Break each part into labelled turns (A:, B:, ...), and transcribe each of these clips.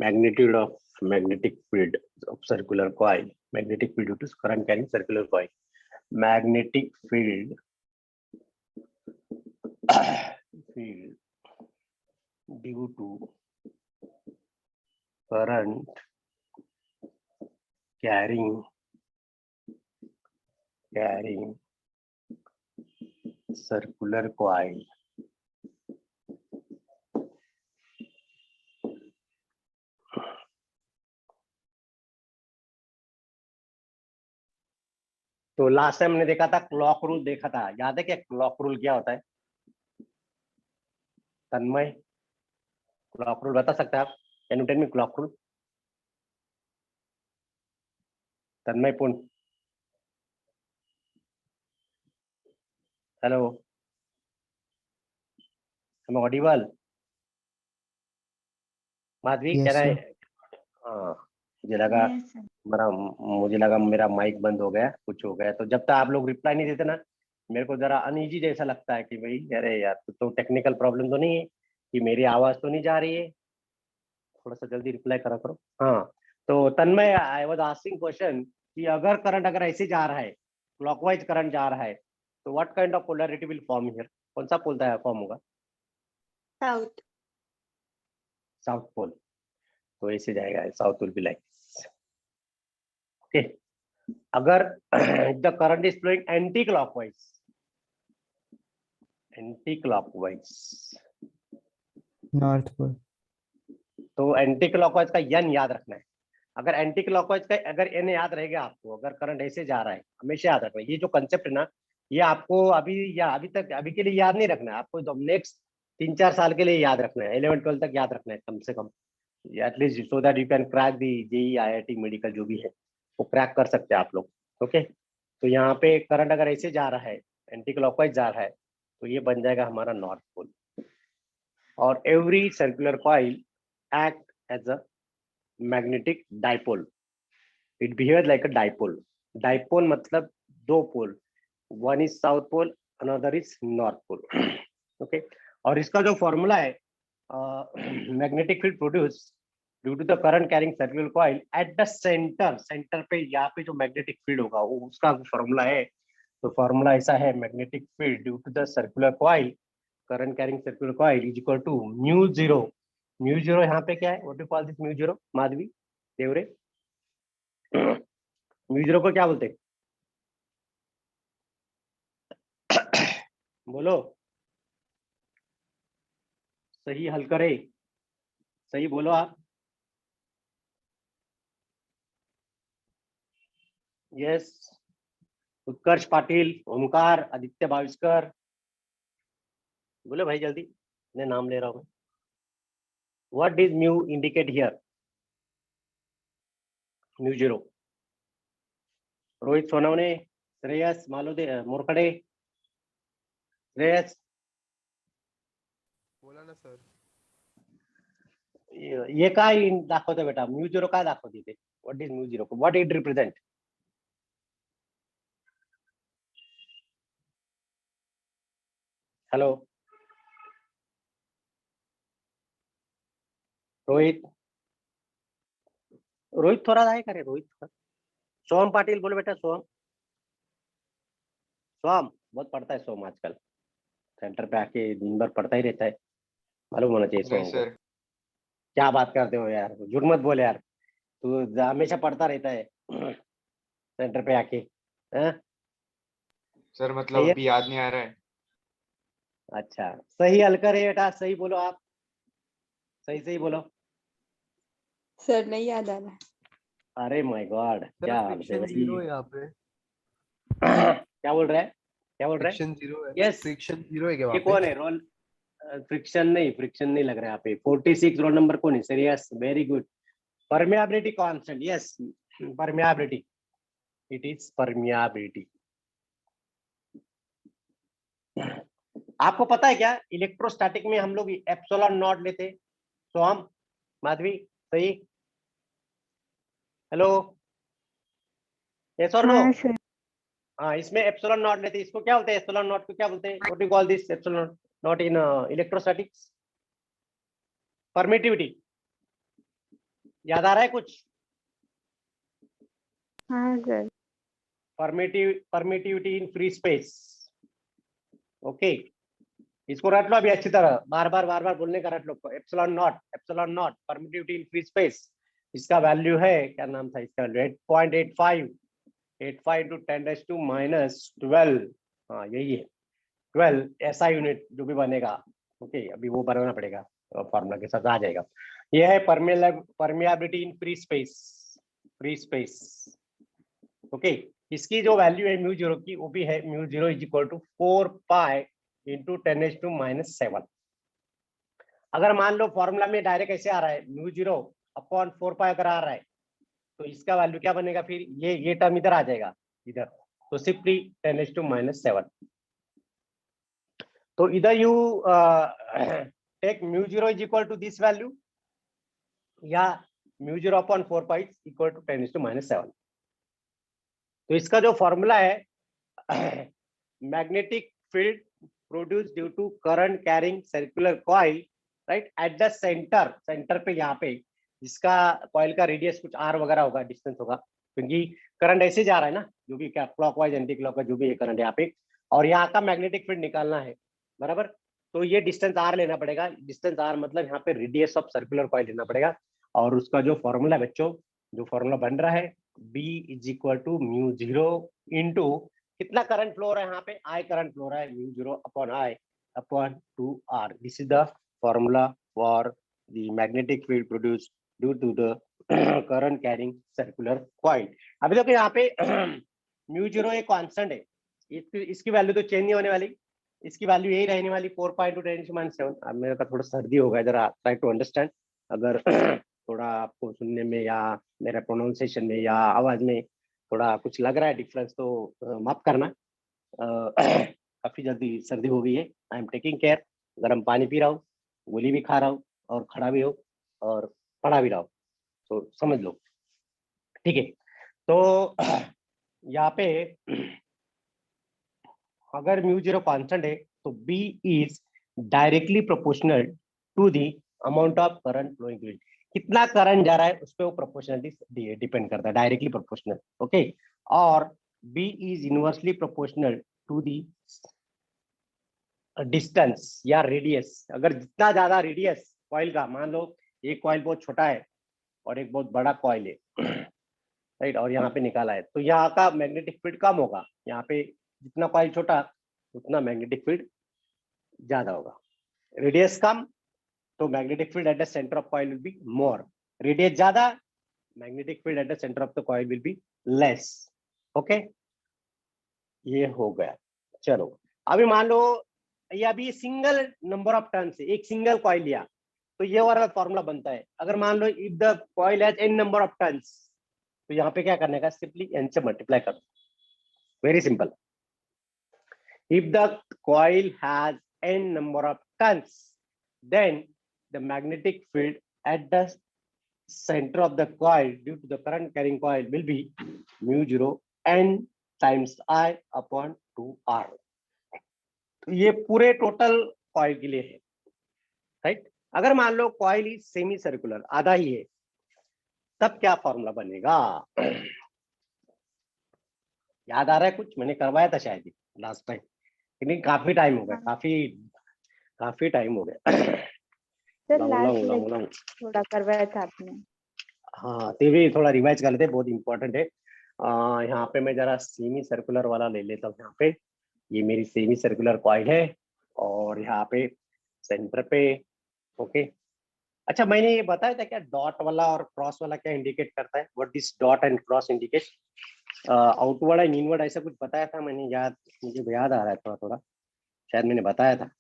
A: magnitude of magnetic field of circular coil, magnetic field due to current carrying circular coil, magnetic field field due to current carrying circular coil. तो last time हमने देखा था clock rule, देखा था, याद है क्या clock rule क्या होता है? तन्मय, क्लॉक रूल बता सकते हैं आप? Can you tell me clock rule? Tanmay Pun, hello, हम ऑडिबल? माधवी कह रहा है? हाँ, मुझे लगा मेरा माइक बंद हो गया, कुछ हो गया। तो जब तक आप लोग रिप्लाई नहीं देते ना, मेरे को जरा अनईजी जैसा लगता है कि भाई अरे यार, तो टेक्निकल प्रॉब्लम तो नहीं है कि मेरी आवाज तो नहीं जा रही है? थोड़ा सा जल्दी रिप्लाई करा करो। हाँ, तो तन्मय, आई वाज आस्किंग क्वेश्चन कि अगर करंट अगर ऐसे जा रहा है, क्लॉकवाइज करंट जा रहा है, तो what kind of polarity will form here? कौन सा पोल फॉर्म होगा?
B: साउथ।
A: South pole. तो ऐसे जाएगा, south will be like okay. अगर the current is flowing anti clockwise
C: north pole,
A: तो एंटी क्लॉकवाइज का एन याद रखना है। अगर एंटी क्लॉकवाइज का अगर एन याद रहेगा आपको, अगर करंट ऐसे जा रहा है, हमेशा याद रखना। ये जो कंसेप्ट है ना, ये आपको अभी के लिए याद नहीं रखना है, आपको तो नेक्स्ट 3-4 साल के लिए याद रखना है, 11-12 तक याद रखना है कम से कम, at least, so that you can crack the JEE IIT medical जो भी है वो क्रैक कर सकते हैं आप लोग। ओके, तो यहाँ पे करंट अगर ऐसे जा रहा है, एंटी क्लॉकवाइज जा रहा है, तो ये बन जाएगा हमारा नॉर्थ पोल। और every circular coil act as a magnetic dipole, it behave like a dipole. Dipole मतलब दो pole, one is south pole, another is north pole. Okay, और इसका जो फॉर्मूला है, magnetic field produce due to the current carrying circular coil at the centre पे, यहाँ पे जो मैग्नेटिक फील्ड होगा वो उसका फॉर्मूला है। तो फॉर्मूला ऐसा है, magnetic field due to the circular coil, current carrying circular coil is equal to mu zero. Mu zero यहाँ पे क्या है? What you call this mu zero, Madhavi Devre? Mu zero को क्या बोलते हैं? बोलो, सही हल करे, सही बोलो आप। यस, उत्कर्ष पाटिल, ओमकार, आदित्य भाविस्कर, बोलो भाई जल्दी, मैं नाम ले रहा हूँ। What is mu indicate here? Mu zero. Rohit Sonawane, Shreyas Malode, Morkhade, Shreyas
D: बोला ना सर.
A: ये काय दाखवतं बेटा? म्यू जीरो काय दाखवते ते? What is mu zero? What it represent? Hello Rohit, Rohit थोड़ा आहे का रे? रोहित, सोहम पाटिल बोलो बेटा, सोहम, सोहम बहुत पढ़ता है सोहम आजकल, सेंटर पे आके दिन भर पढ़ता ही रहता है, मालूम होना चाहिए सोहम को।
D: सर.
A: क्या बात करते हो यार, झूठ मत बोले यार, तू हमेशा पढ़ता रहता है सेंटर पे आके, हैं?
D: सर मतलब
A: सही
D: अभी याद नहीं आ रहा है.
A: अच्छा, सही हल करे बेटा, सही बोलो आप, सही सही बोलो।
B: सर नहीं याद आ रहा है।
A: अरे माय गॉड, क्या बात है
E: फ्रिक्शन
A: भाई?
E: जीरो है यहाँ पे.
A: क्या बोल रहा है? क्या बोल रहा है?
E: फ्रिक्शन जीरो है.
A: यस,
E: फ्रिक्शन जीरो है क्या
A: ये
E: वहाँ पे?
A: कौन है रोल? फ्रिक्शन नहीं लग रहा है यहाँ पे। 46 रोल नंबर कौन है? Serious, very good. Permeability constant, yes, permeability, it is permeability. आपको पता है क्या, इलेक्ट्रोस्टैटिक में हम लोग एप्सिलॉन नॉट लेते? तो हम, माधवी, सही? हेलो, यस और नो? हाँ, इसमें एप्सिलॉन नॉट लेते, इसको क्या बोलते हैं? एप्सिलॉन नॉट को क्या बोलते हैं? What do you call this epsilon not in electrostatics? Permittivity. याद आ रहा है कुछ?
B: हाँ sir.
A: Permittivity in free space. Okay, इसको रट लो अभी अच्छी तरह, बार बार बोलने का रट लो। Epsilon naught permittivity in free space, इसका वैल्यू है, क्या नाम था इसका, 8.85 इंटू 10⁻⁻12। हाँ यही है 12 ऐसा यूनिट जो भी बनेगा। ओके, अभी वो बनाना पड़ेगा, फॉर्मूला के साथ आ जाएगा। ये है परमियाबिलिटी इन फ्री स्पेस। ओके, इसकी जो वैल्यू है म्यू जीरो की, वो भी है mu zero is equal to 4 pi into 10⁻⁻7। अगर मान लो फॉर्मूला में डायरेक्ट ऐसे आ रहा है म्यू जीरो अपॉन 4 पाई अगर आ रहा है, तो इसका वैल्यू क्या बनेगा फिर, ये टर्म इधर आ जाएगा इधर, तो सिंपली 10⁻⁻7। तो इधर you take mu zero is equal to this value, या mu zero upon 4 pi equal to 10⁻⁷। तो इसका जो फॉर्मूला है magnetic field produce due to current carrying circular coil right at the centre पे, यहाँ पे जिसका कॉइल का रेडियस कुछ आर वगैरह होगा, डिस्टेंस होगा, क्योंकि करंट ऐसे जा रहा है ना, जो भी क्या क्लॉकवाइज एंटी क्लॉकवाइज जो भी है करंट यहाँ पे, और यहाँ का मैग्नेटिक फील्ड निकालना है बराबर। तो ये डिस्टेंस आर लेना पड़ेगा, डिस्टेंस आर मतलब यहाँ पे रेडियस ऑफ सर्कुलर कॉइल लेना पड़ेगा। और उसका जो फॉर्मूला बच्चों, जो फॉर्मूला बन रहा है B is equal to mu zero into कितना करंट फ्लो हो रहा है यहाँ पे, आई करंट फ्लो हो रहा है, mu zero upon I upon 2R। This is the formula for the magnetic field produce due to the current carrying circular coil. अभी देखो यहाँ पे म्यू जीरो एक कांस्टेंट है, इसकी वैल्यू तो चेंज नहीं होने वाली, इसकी वैल्यू यही रहने वाली 4 पाई टू 10⁻⁷। अब मेरे का थोड़ा सर्दी होगा, जरा ट्राई टू अंडरस्टैंड। अगर थोड़ा आपको सुनने में या मेरा प्रोनाउंसिएशन में या आवाज में थोड़ा कुछ लग रहा है डिफरेंस, तो माफ करना। काफी जल्दी सर्दी हो गई है, आई एम टेकिंग केयर। गर्म पानी पी रहा हूँ, गोली भी खा रहा हूँ, और खड़ा भी हो और पढ़ा भी रहा हूँ, तो समझ लो, ठीक है। तो यहाँ पे अगर म्यू जीरो कांस्टेंट है तो B is directly proportional to the amount of current flowing fluid. कितना करंट जा रहा है उस पर वो प्रोपोर्शनलिटी डिपेंड करता है, डायरेक्टली प्रोपोर्शनल। ओके, और B is inversely proportional to the distance या रेडियस। अगर जितना ज्यादा रेडियस कॉइल का, मान लो एक कॉइल बहुत छोटा है और एक बहुत बड़ा कॉइल है राइट, और यहाँ पे निकाला है, तो यहाँ का मैग्नेटिक फील्ड कम होगा। यहाँ पे जितना कॉइल छोटा उतना मैग्नेटिक फील्ड ज्यादा होगा। रेडियस कम तो magnetic field at the centre of coil will be more, radius ज्यादा magnetic field at the centre of the coil will be less. Okay, ये हो गया। चलो अभी मान लो ये अभी सिंगल नंबर ऑफ टर्न से एक सिंगल कॉइल लिया, तो ये वाला फॉर्मूला बनता है। अगर मान लो if the coil has n number of turns, तो यहाँ पे क्या करने का, सिंपली n से मल्टीप्लाई कर दो, very simple. If the coil has n number of turns, then the magnetic field at the center of the coil due to the current carrying coil will be mu 0 n times I upon 2R। तो ये पूरे total coil के लिए है right. अगर मान लो coil is semi circular, आधा ही है, तब क्या फॉर्मूला बनेगा? याद आ रहा है कुछ? मैंने करवाया था शायद लास्ट टाइम, लेकिन काफी टाइम हो गया, काफी टाइम हो गया।
B: सर लास्ट लेक्चर थोड़ा करवाया था आपने।
A: हाँ, तो भी थोड़ा रिवाइज कर लेते, बहुत इंपॉर्टेंट है। यहाँ पे मैं जरा सेमी सर्कुलर वाला ले लेता हूँ। यहाँ पे ये मेरी सेमी सर्कुलर कॉइल है, और यहाँ पे सेंटर पे। ओके, अच्छा मैंने ये बताया था क्या डॉट वाला और क्रॉस वाला क्या इंडिकेट करता है? What this dot and cross indicate? Outward and inward ऐसा कुछ बताया था मैंने, मुझे याद आ रहा है थोड़ा थोड़ा, शायद मैंने बताया था।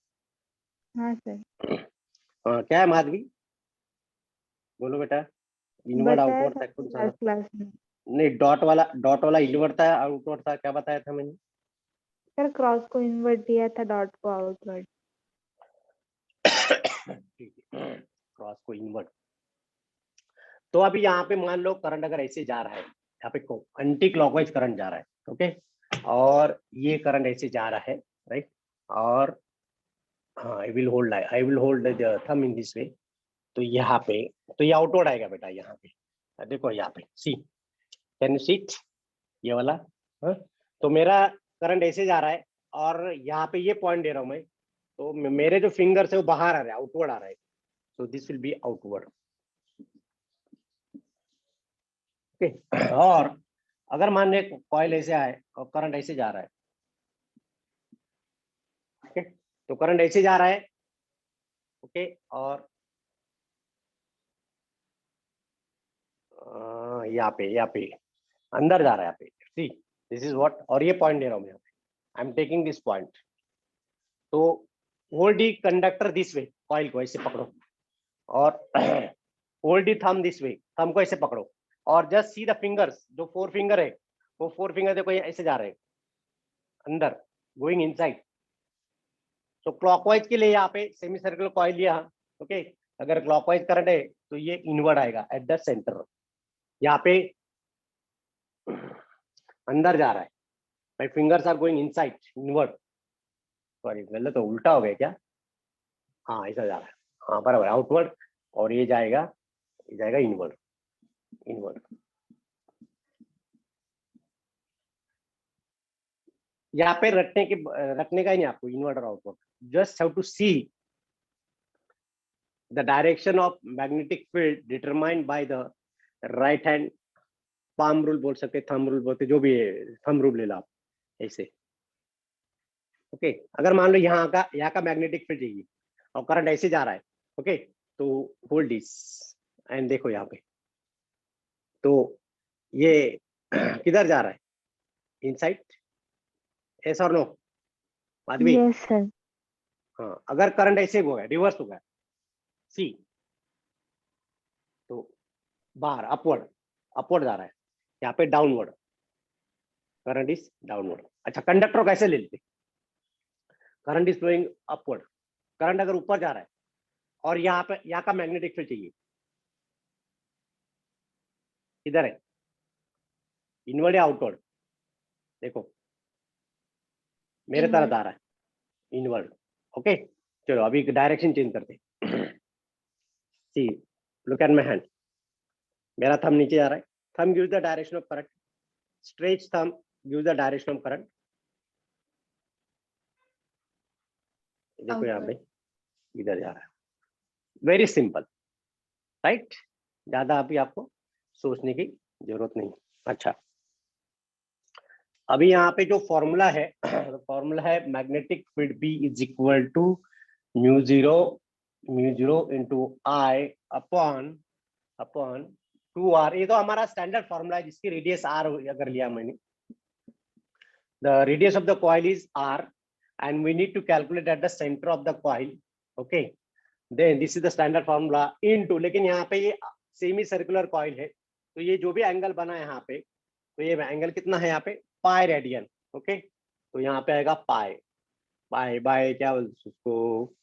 B: हाँ सर।
A: हाँ, क्या है माधवी, बोलो बेटा। इनवर्ड आउटवर्ड था कौन सा?
B: क्लास में
A: नहीं, डॉट वाला इनवर्ड था, आउटवर्ड था, क्या बताया था मैंने?
B: सर क्रॉस को इनवर्ट दिया था, डॉट को आउटवर्ट।
A: क्रॉस को इनवर्ट। तो अभी यहाँ पे मान लो करंट अगर ऐसे जा रहा है, यहाँ पे एंटी क्लॉकवाइज करंट जा रहा है, ओके, और ये करंट ऐसे जा रहा है राइट, और हाँ, I will hold the thumb in this way. तो तो यहाँ पे तो ये आउटवर्ड आएगा बेटा, यहाँ पे देखो, यहाँ पे सी, कैन यू सी इट, ये वाला। हाँ? तो मेरा करंट ऐसे जा रहा है और यहाँ पे ये पॉइंट दे रहा हूँ मैं, तो मेरे जो फिंगर्स है वो बाहर आ रहे हैं, आउटवर्ड आ रहा है, so this will be outward. Okay और अगर मान ले कॉइल ऐसे आए और करंट ऐसे जा रहा है, ओके तो करंट ऐसे जा रहा है, ओके और यहाँ पे अंदर जा रहा है, यहाँ पे सी दिस इज व्हाट, और ये पॉइंट ले रहा हूँ मैं यहाँ पे, I am taking this point. तो hold the conductor this way, coil को ऐसे पकड़ो और hold the thumb this way, thumb को ऐसे पकड़ो और जस्ट सी द फिंगर्स, जो 4 फिंगर है वो 4 फिंगर देखो ये ऐसे जा रहे हैं अंदर, गोइंग इनसाइड। तो क्लॉकवाइज के लिए यहाँ पे सेमी सर्कुलर कॉइल लिया, ओके अगर क्लॉकवाइज करंट है तो ये इनवर्ड आएगा एट द सेंटर, यहाँ पे अंदर जा रहा है, my fingers are going inside, inward, sorry गलत तो उल्टा हो गया क्या, हाँ ऐसा जा रहा है, हाँ बराबर, आउटवर्ड, और ये जाएगा इनवर्ड, इनवर्ड। यहाँ पे रखने का ही नहीं आपको इनवर्ड और outward, just have to see the direction of magnetic field determined by the right hand, palm rule बोल सकते, थंब रूल बोलते, जो भी है, थंब रूल ले लो आप ऐसे, ओके अगर मान लो यहाँ का मैग्नेटिक फील्ड चाहिए और करंट ऐसे जा रहा है, ओके तो होल्ड दिस एंड देखो यहाँ पे, तो ये किधर जा रहा है, इनसाइड, यस और नो माधवी?
B: Yes sir.
A: हाँ अगर करंट ऐसे हो गया, रिवर्स हो गया, सी तो बाहर अपवर्ड, अपवर्ड जा रहा है, यहाँ पे डाउनवर्ड, करंट इज डाउनवर्ड। अच्छा कंडक्टर कैसे ले लेते, current is flowing upward, current अगर ऊपर जा रहा है और यहाँ का मैग्नेटिक फील्ड चाहिए, इधर है, इनवर्ड या आउटवर्ड, देखो मेरे तरफ आ रहा है, इनवर्ड, ओके चलो अभी डायरेक्शन चेंज करते सी, लुक एट माय हैंड, मेरा थंब नीचे जा रहा है, thumb gives the direction of current, stretch thumb gives the direction of current, देखो यहाँ पे इधर जा रहा है, वेरी सिंपल राइट, ज्यादा अभी आपको सोचने की जरूरत नहीं। अच्छा अभी यहाँ पे जो फॉर्मूला है, फॉर्मूला है magnetic field B is equal to mu zero into I upon 2r, ये तो हमारा स्टैंडर्ड फॉर्मूला है जिसकी रेडियस r अगर लिया मैंने, the radius of the coil is r and we need to calculate at the center of the coil, okay then this is the standard formula into, लेकिन यहाँ पे ये सेमी सर्कुलर कॉइल है तो ये जो भी एंगल बना है यहाँ पे, तो ये एंगल कितना है यहाँ पे, पाई रेडियन, ओके तो यहाँ पे आएगा पाई, पाई बाय क्या बोलते उसको,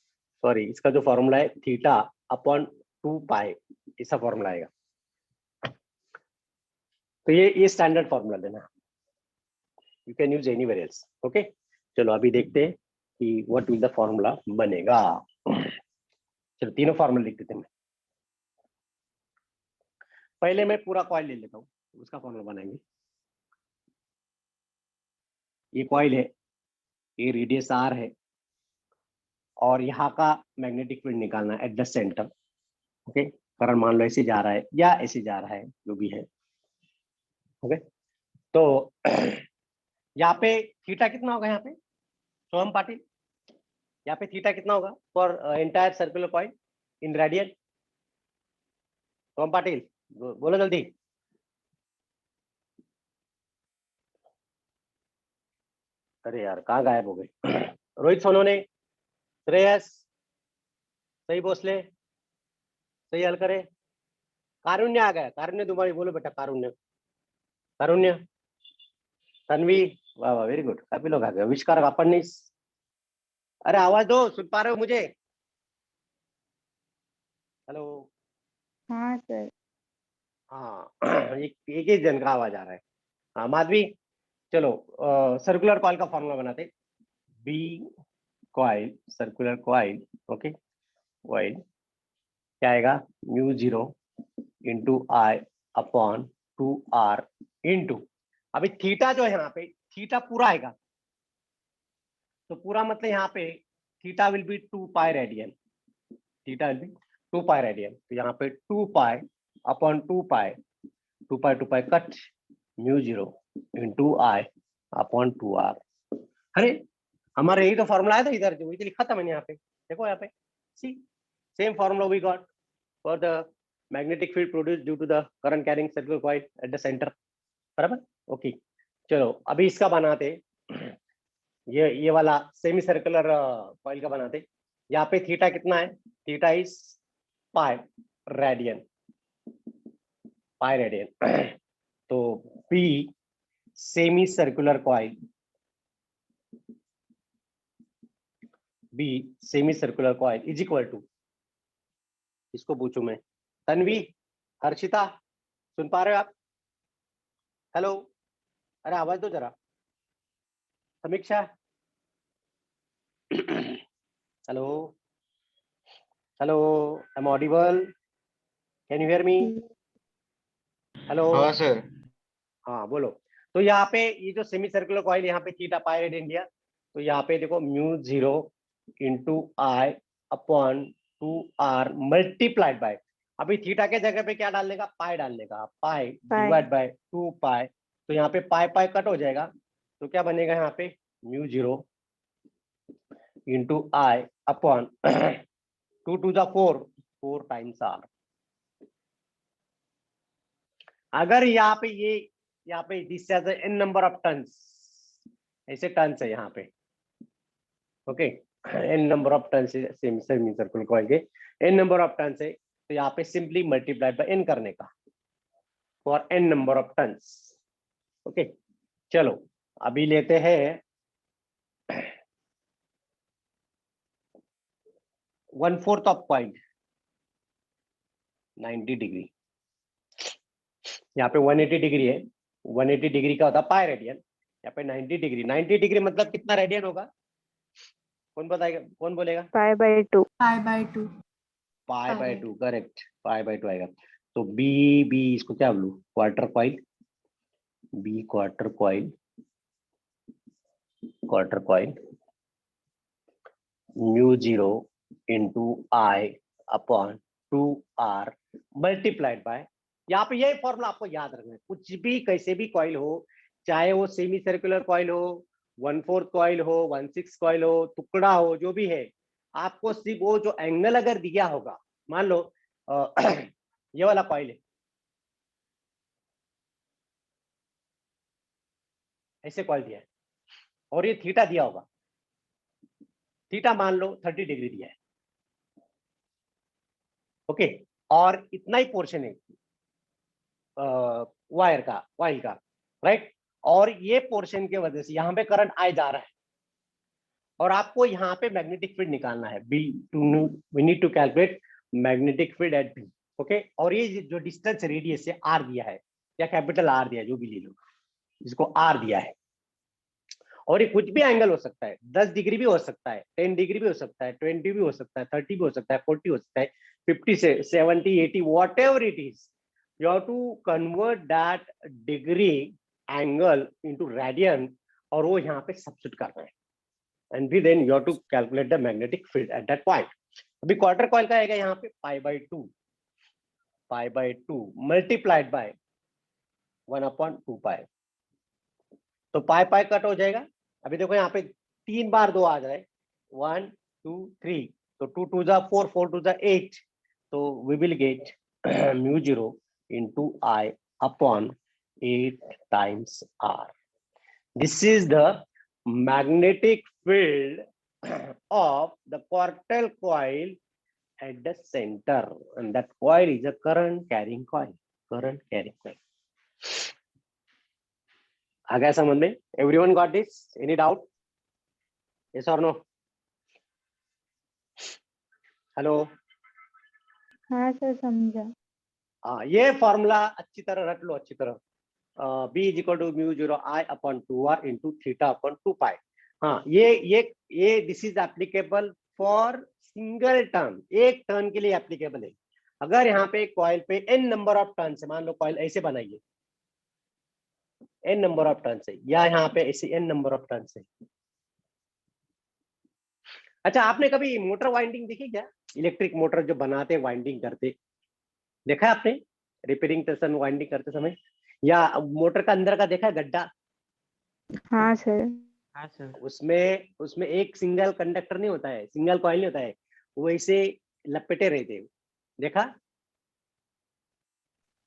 A: सॉरी इसका जो फॉर्मूला है थीटा अपॉन 2 पाई, ऐसा फॉर्मूला आएगा, तो ये स्टैंडर्ड फॉर्मूला लेना, you can use anywhere else, okay चलो अभी देखते हैं कि व्हाट विल द फॉर्मूला बनेगा। चलो तीनों फॉर्मूला लिख देते हैं, पहले मैं पूरा कॉइल ले लेता हूँ, उसका फॉर्मूला बनाएंगे। ये कॉइल है, ये रेडियस r है और यहाँ का मैग्नेटिक फील्ड निकालना है eight the centre, okay current मान लो ऐसे जा रहा है या ऐसे जा रहा है जो भी है, ओके तो यहाँ पे थीटा कितना होगा, यहाँ पे सोहम पाटिल, यहाँ पे थीटा कितना होगा for entire circular coil in radian, Soham Patil बोलो जल्दी, अरे यार कहाँ गायब हो गए रोहित सोनोने, श्रेयस, सही भोसले, सही हल करे, कारुण्य आ गया, कारुण्य तुम्हारी बोलो बेटा, कारुण्य, कारुण्य, तन्वी, वाह वाह वेरी गुड, काफी लोग आ गए, आविष्कार अपनिस, अरे आवाज दो, सुन पा रहे हो मुझे, हेलो,
B: हाँ सर।
A: हाँ एक ही जन का आवाज आ रहा है, हाँ माधवी चलो सर्कुलर कॉइल का फॉर्मूला बनाते, B coil circular coil, okay coil क्या आएगा, mu 0 into I upon 2r into, अभी थीटा जो है यहाँ पे, थीटा पूरा आएगा, तो पूरा मतलब यहाँ पे theta will be 2 pi radian, theta will be 2 pi radian, तो यहाँ पे 2 pi upon 2 pi, 2 pi cut, mu 0 into I upon 2r। अरे हमारा यही तो फॉर्मूला है था इधर, जो इधर लिखा था मैंने यहाँ पे, देखो यहाँ पे, see same formula we got for the magnetic field produced due to the current carrying circular coil at the centre, बराबर। ओके चलो अभी इसका बनाते, ये वाला सेमी सर्कुलर कॉइल का बनाते। यहाँ पे थीटा कितना है, theta is pi radian, pi radian. तो B semi circular coil, B semi circular coil is equal to, इसको पूछूं मैं, तन्वी, हर्षिता, सुन पा रहे हो आप? हेलो, अरे आवाज दो जरा, समीक्षा, hello hello, I am audible, can you hear me? Hello,
D: हाँ सर।
A: हाँ बोलो। तो यहाँ पे ये जो सेमी सर्कुलर कॉइल, यहाँ पे थीटा पाई रेडियन दिया, तो यहाँ पे देखो mu 0 into I upon 2r multiplied bye, अभी थीटा के जगह पे क्या डालने का, पाई डालने का, पाई डिवाइड बाय 2 पाई, तो यहाँ पे पाई पाई कट हो जाएगा, तो क्या बनेगा यहाँ पे, mu 0 into I upon 2 to the 4 times r। अगर यहाँ पे ये, यहाँ पे this as N number of turns, ऐसे टर्न्स है यहाँ पे, okay, N number of turns semi circular coil के एन नंबर ऑफ टर्न्स है, तो यहाँ पे सिंपली मल्टीप्लाइड बाय एन करने का for N number of turns. Okay चलो अभी लेते हैं 1/4 ऑफ कॉइल 90 डिग्री, यहाँ पे 180 डिग्री है, 180 डिग्री का होता है पाई रेडियन, यहाँ पे 90 डिग्री, 90 डिग्री मतलब कितना रेडियन होगा, कौन बताएगा, कौन बोलेगा?
B: Pi by 2।
C: Pi by 2।
A: Pi by 2, correct, pi by 2 आएगा। तो बी, बी इसको क्या बोलूं, quarter coil, B quarter coil, quarter coil mu 0 into I upon 2r multiplied by, यहाँ पे यही फॉर्मूला आपको याद रखना है, कुछ भी कैसे भी कॉइल हो, चाहे वो सेमी सर्कुलर कॉइल हो, 1/4 कॉइल हो, 1/6 कॉइल हो, टुकड़ा हो, जो भी है, आपको सिर्फ वो जो एंगल अगर दिया होगा, मान लो ये वाला कॉइल है, ऐसे कॉइल दिया है और ये थीटा दिया होगा, थीटा मान लो 30 डिग्री दिया है, ओके, और इतना ही पोर्शन है वायर का, कॉइल का, राइट, और ये पोर्शन के वजह से यहाँ पे करंट आए जा रहा है, और आपको यहाँ पे मैग्नेटिक फील्ड निकालना है, we need to calculate magnetic field at B, okay, और ये जो डिस्टेंस रेडियस है आर दिया है, या कैपिटल आर दिया है, जो भी ले लो, इसको आर दिया है, और ये कुछ भी एंगल हो सकता है, 10 डिग्री भी हो सकता है, 10 डिग्री भी हो सकता है, 20 भी हो सकता है, 30 भी हो सकता है, 40 हो सकता है, 50 से 70, 80, whatever it is, you have to convert that degree angle into radian, और वो यहाँ पे सब्स्टिट्यूट करना है, एंड भी then you have to calculate the magnetic field at that point. अभी क्वार्टर कॉइल का आएगा यहाँ पे pi by 2, pi by 2 multiplied by 1/2 pi, तो पाई पाई कट हो जाएगा। अभी देखो यहाँ पे 3 बार 2 आ जाए, 1 2 3, तो 2 2 जा 4, 4 2 जा 8, तो we will get mu 0 into I upon 8 times R. This is the magnetic field of the quarter coil at the center, and that coil is a current carrying coil, current carrying coil. आ गया समझ में? Everyone got this? Any doubt? Yes or no? Hello,
B: हाँ sir समझा।
A: हाँ ये formula अच्छी तरह रट लो, अच्छी तरह, B इज इक्वल टू म्यू 0 I upon 2r into theta upon 2 pi. हाँ ये this is applicable for single turn, एक टर्न के लिए एप्लीकेबल है, अगर यहाँ पे कॉइल पे n नंबर ऑफ टर्न्स है, मान लो कॉइल ऐसे बनाइए, n नंबर ऑफ टर्न्स है, या यहाँ पे ऐसे n नंबर ऑफ टर्न्स है। अच्छा, आपने कभी मोटर वाइंडिंग देखी क्या? इलेक्ट्रिक मोटर जो बनाते वाइंडिंग करते, देखा है आपने रिपेयरिंग स्टेशन वाइंडिंग करते समय? या मोटर का अंदर का देखा है गड्ढा?
B: हाँ सर।
D: हाँ सर।
A: उसमें उसमें एक सिंगल कंडक्टर नहीं होता है, सिंगल कॉइल नहीं होता है, वो ऐसे लपेटे रहते हैं, देखा?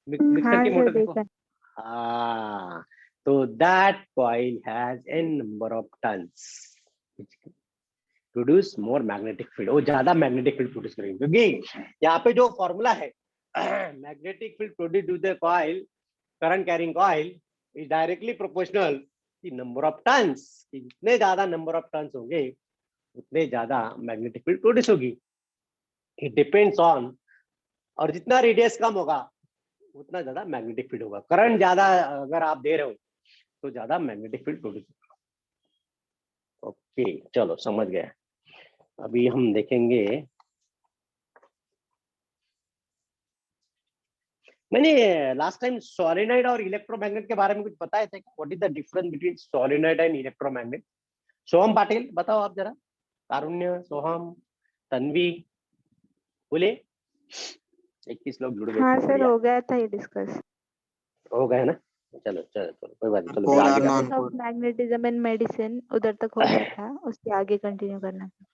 A: मिक्सर
B: हाँ
A: की
B: सर
A: मोटर देखो।
B: देखा।
A: हाँ, तो that coil has n number of turns, produce more magnetic field, वो ज्यादा मैग्नेटिक फील्ड प्रोड्यूस करेंगे, क्योंकि यहाँ पे जो फॉर्मूला है magnetic field produce to the coil, current carrying coil is directly proportional की नंबर ऑफ टर्न्स, जितने ज्यादा नंबर ऑफ टर्न्स होंगे उतने ज्यादा मैग्नेटिक फील्ड प्रोड्यूस होगी। इट डिपेंड्स ऑन, और जितना रेडियस कम होगा उतना ज्यादा मैग्नेटिक फील्ड होगा। करंट ज्यादा अगर आप दे रहे हो तो ज्यादा मैग्नेटिक फील्ड प्रोड्यूस होगा। ओके, चलो समझ गया। अभी हम देखेंगे, मैंने लास्ट टाइम सोलेनोइड और इलेक्ट्रोमैग्नेट के बारे में कुछ बताया था, what is the difference between solenoid and electromagnet? Soham Patil बताओ आप जरा, कारुण्य, सोहम, तन्वी, बोले। 21 लोग जुड़ गए,
B: हाँ
A: चलो
B: सर
A: बढ़िया,
B: हो गया था ये डिस्कस।
A: हो गए ना? चलो चलो चलो, कोई बात नहीं, चलो
C: Code
A: आगे
C: or
A: करते
B: बेसिस
A: हैं।
B: Of
C: non-code?
B: Magnetism and medicine उधर तक हो गया था, उसके आगे कंटिन्यू करना था।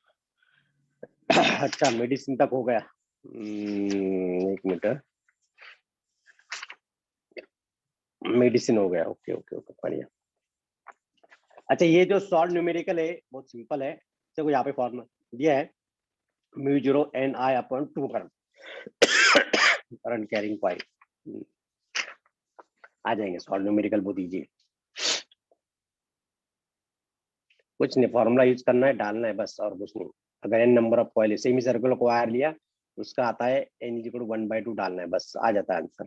A: अच्छा, मेडिसिन तक हो गया। एक मिनट, मेडिसिन हो गया, ओके ओके ओके, बढ़िया। अच्छा, ये जो सॉल्व न्यूमेरिकल है बहुत सिंपल है, देखो यहाँ पे फॉर्मूला दिया है, म्यू 0 एन आई अपॉन 2 करंट कैरिंग कॉइल। आ जाएंगे सॉल्व न्यूमेरिकल, बहुत इजी है, कुछ नहीं, फॉर्मूला यूज करना है, डालना है बस, और कुछ नहीं। अगर N number of coil semi circular को वायर लिया, उसका आता है n इक्वल टू 1/2 डालना है, बस आ जाता है आंसर।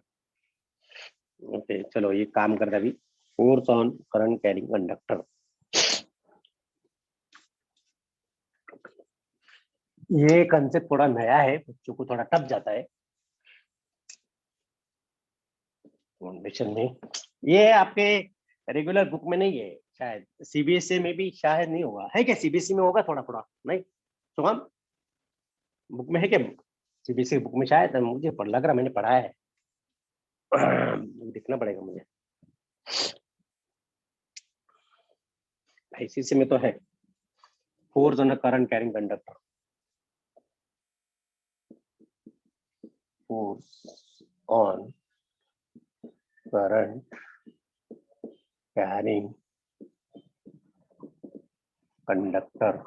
A: ओके, चलो ये काम करते हैं अभी। Force on current carrying conductor, ये कंसेप्ट थोड़ा नया है, बच्चों को थोड़ा टफ जाता है फाउंडेशन में। ये आपके रेगुलर बुक में नहीं है शायद, सीबीएसई में भी शायद नहीं होगा, है क्या? सीबीएसई में होगा थोड़ा थोड़ा, नहीं तो हम बुक में है क्या? सीबीएसई बुक में शायद, मुझे लग रहा मैंने पढ़ा है देखना पड़ेगा मुझे, आईसीसी में तो है। Force on a current carrying conductor, force on current carrying conductor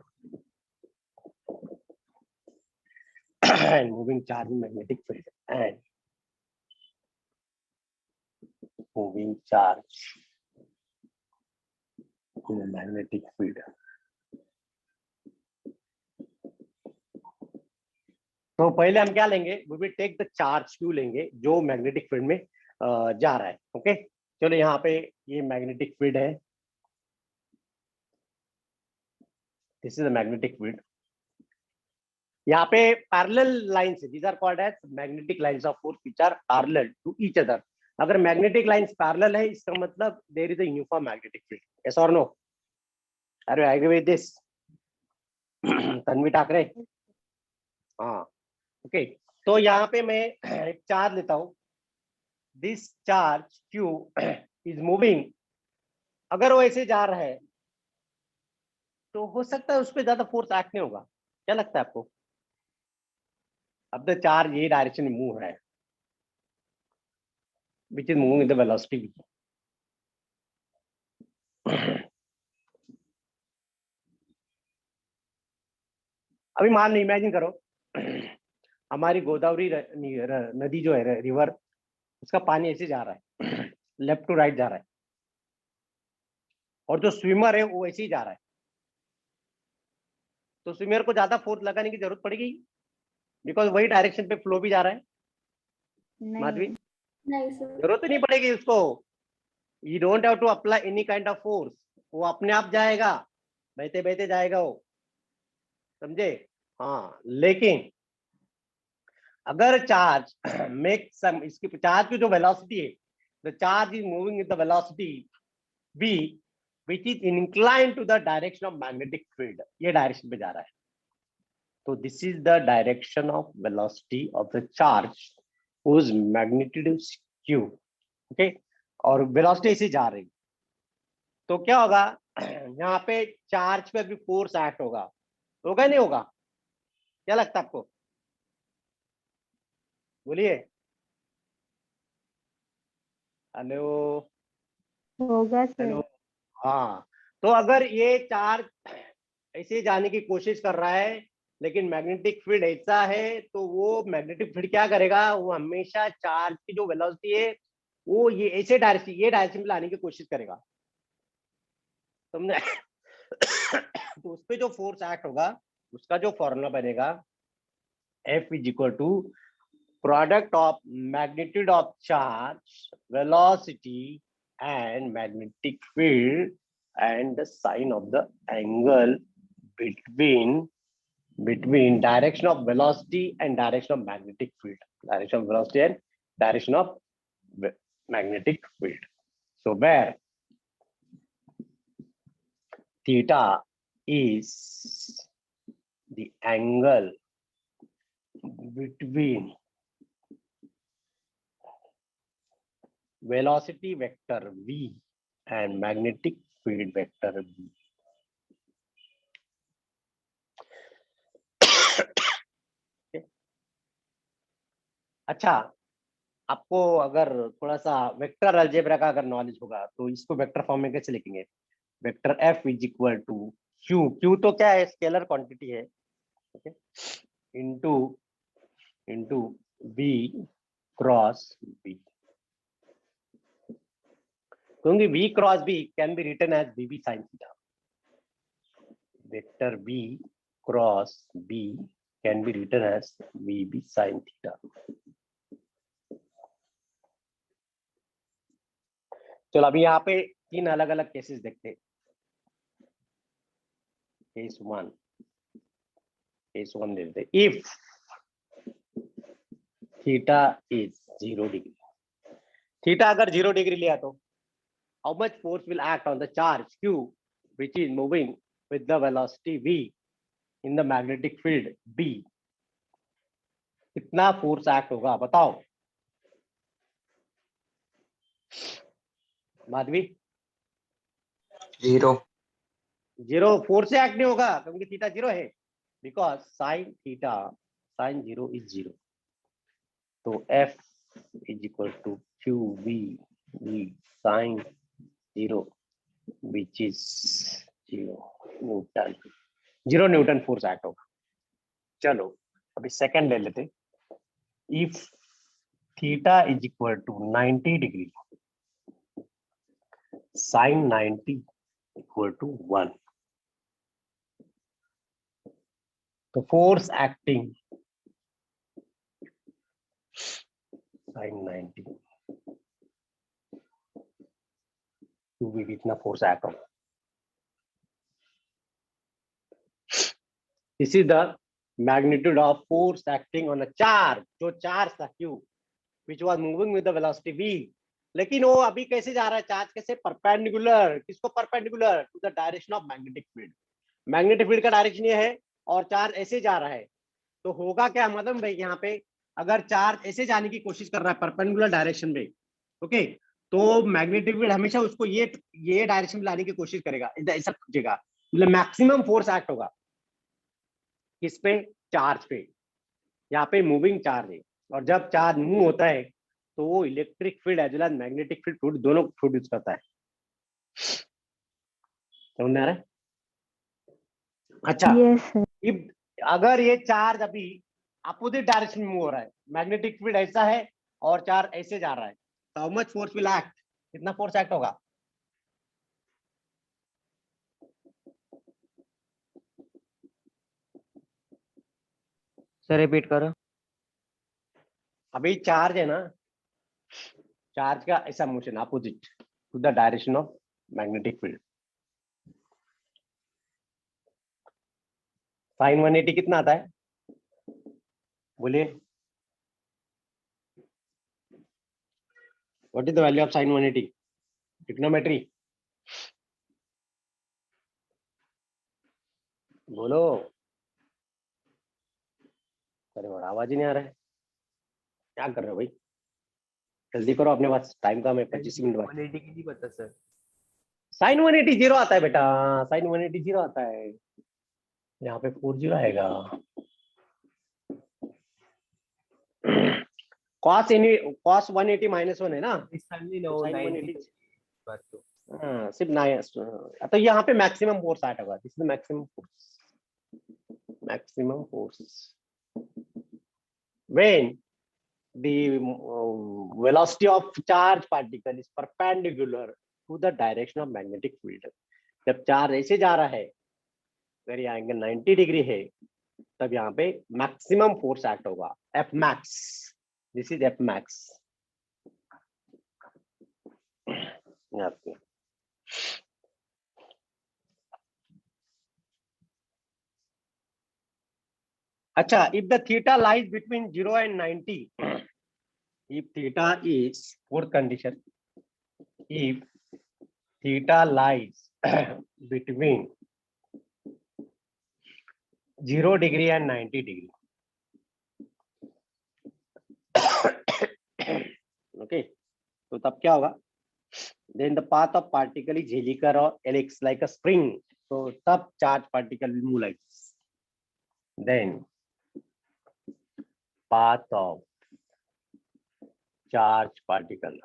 A: and moving charge in magnetic field, and moving charge in a magnetic field। तो पहले हम क्या लेंगे, we will take the charge Q लेंगे जो मैग्नेटिक फील्ड में जा रहा है। ओके, चलो यहाँ पे ये मैग्नेटिक फील्ड है, this is a magnetic field. यहाँ पे पैरेलल लाइंस है, these are called as magnetic lines of force which are parallel to each other। अगर मैग्नेटिक लाइंस पैरेलल है, इसका मतलब there is a uniform magnetic field, yes और no? Are you agree with this? Tanvi Thackeray, हाँ, okay. तो यहाँ पे मैं एक चार्ज लेता हूँ, this charge Q is moving, अगर वो ऐसे जा रहा है तो हो सकता है उस पर ज्यादा फोर्स एक्ट नहीं होगा, क्या लगता है आपको? अब द चार्ज ये डायरेक्शन में मूव है, which is moving the velocity. अभी मान लो, इमेजिन करो हमारी गोदावरी नदी जो है, रिवर, उसका पानी ऐसे जा रहा है लेफ्ट टू राइट जा रहा है, और जो स्विमर है वो ऐसे ही जा रहा है, तो स्विमर को ज्यादा फोर्स लगाने की जरूरत पड़ेगी, बिकॉज वही डायरेक्शन पे फ्लो भी जा रहा है। माधवी,
E: नहीं सर।
A: जरूरत ही नहीं पड़ेगी उसको, you don't have to apply any kind of force, वो अपने आप जाएगा, बहते बहते जाएगा वो, समझे? हाँ, लेकिन अगर चार्ज मेक सम, इसकी चार्ज की जो वेलोसिटी है, the charge is moving with the velocity v which is inclined to the direction of magnetic field, ये डायरेक्शन पे जा रहा है, तो this is the direction of velocity of the charge whose magnitude is q, okay, और velocity ऐसे जा रही, तो क्या होगा यहाँ पे चार्ज पे अभी फोर्स एक्ट होगा नहीं होगा, क्या लगता है आपको, बोलिए, हेलो
B: होगा
A: हेलो,
B: सर।
A: हाँ, तो अगर ये चार्ज ऐसे जाने की कोशिश कर रहा है लेकिन मैग्नेटिक फील्ड ऐसा है, तो वो मैग्नेटिक फील्ड क्या करेगा, वो हमेशा चार्ज की जो वेलोसिटी है वो ये ऐसे डायरेक्शन, ये डायरेक्शन में लाने की कोशिश करेगा, तुमने तो उस पे जो फोर्स एक्ट होगा उसका जो फॉर्मूला बनेगा F is equal to product of magnitude of charge, velocity and magnetic field and the sign of the angle between direction of velocity and direction of magnetic field, direction of velocity and direction of magnetic field. So where theta is the angle between velocity vector v and magnetic field vector v. अच्छा, आपको अगर थोड़ा सा vector algebra का अगर knowledge होगा तो इसको वेक्टर फॉर्म में कैसे लिखेंगे, vector F is equal to Q, क्यू तो क्या है, स्केलर क्वांटिटी है, okay, into into v cross v, क्योंकि v cross v can be written as vb sin theta, vector v cross v can be written as vb sin theta. चलो अभी यहाँ पे तीन अलग अलग केसेस देखते हैं, केस वन ले लेते, if theta is 0 degree, theta अगर 0 डिग्री लिया तो how much force will act on the charge q which is moving with the velocity v in the magnetic field b, कितना फोर्स एक्ट होगा बताओ Madhavi.
D: 0।
A: 0 force से act नहीं होगा क्योंकि थीटा 0 है, because sine theta sine 0 is 0, तो F is equal to Q V sine 0 which is 0 newton force act होगा। चलो अभी सेकंड ले लेते, if theta is equal to 90 degree sine 90 equal to 1, तो फोर्स एक्टिंग साइन 90 भी कितना फोर्स एक्ट होगा, this is the magnitude of force acting on a charge, जो चार्ज था q which was moving with the velocity v, लेकिन वो अभी कैसे जा रहा है, चार्ज कैसे, परपेंडिकुलर, किसको perpendicular, to the direction of magnetic field, magnetic field का डायरेक्शन ये है और चार्ज ऐसे जा रहा है, तो होगा क्या मतलब भाई, यहाँ पे अगर चार्ज ऐसे जाने की कोशिश कर रहा है परपेंडिकुलर डायरेक्शन में, ओके, तो मैग्नेटिक फील्ड हमेशा उसको ये डायरेक्शन में लाने की कोशिश करेगा, ऐसा पूछेगा, मतलब मैक्सिमम फोर्स एक्ट होगा किस पे, चार्ज पे, यहाँ पे मूविंग चार्ज है, और जब चार्ज मूव होता है तो वो electric field as well as magnetic field दोनों प्रोड्यूस करता है, समझ में आ रहा है। अच्छा,
B: यस सर।
A: इफ अगर ये चार्ज अभी अपोजिट डायरेक्शन में मूव हो रहा है, मैग्नेटिक फील्ड ऐसा है और चार्ज ऐसे जा रहा है, तो how much force will act, कितना फोर्स एक्ट होगा,
C: सर रिपीट करो।
A: अभी चार्ज है ना, चार्ज का ऐसा motion opposite to the direction of magnetic field, sine 180 कितना आता है, बोलिए, What is the value of sin 180? Trigonometry. बोलो। अरे और आवाज ही नहीं आ रहा है, क्या कर रहे हो भाई? जल्दी करो, अपने पास टाइम कम है, 25 मिनट बाद।
C: 180 की नहीं पता सर।
A: साइन 180 जीरो आता है बेटा, साइन 180 जीरो आता है, यहाँ पे 4 जीरो आएगा। cos 180 -1 है ना,
C: इस साल नहीं
A: तो
C: नो
A: sin
C: 90
A: 180
C: बात तो।
A: हाँ, सिर्फ तो यहाँ पे मैक्सिमम फोर्स आया होगा, this is maximum force, maximum force when the velocity of charge particle is perpendicular to the direction of magnetic field। जब चार्ज ऐसे जा रहा है, अगर ये एंगल 90 डिग्री है, तब यहाँ पे मैक्सिमम फोर्स एक्ट होगा, F max. This is F max. अच्छा, if the theta lies between 0 and 90, if theta is, fourth condition, if theta lies between 0 degree and 90 degree, okay, तो तब क्या होगा? Then the path of particle is helical or helix like a spring, so तब charge particle will move like this. Then path of charge particle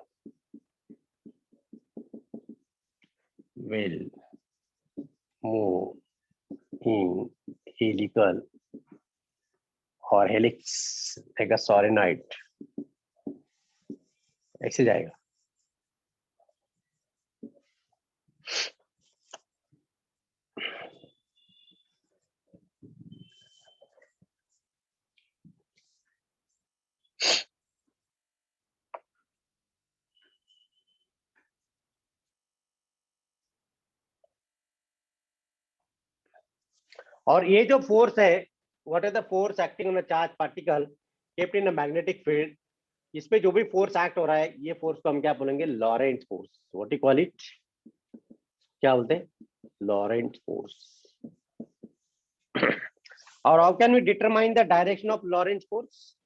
A: will move in helical or helix like a solenoid, ऐसे जाएगा। और ये जो force है, what is the force acting on a charge particle kept in a magnetic field, इसमें जो भी force act हो रहा है, ये फोर्स को हम क्या बोलेंगे? Lorentz force. What you call it? क्या बोलते हैं? Lorentz force. और how can we determine the direction of Lorentz force?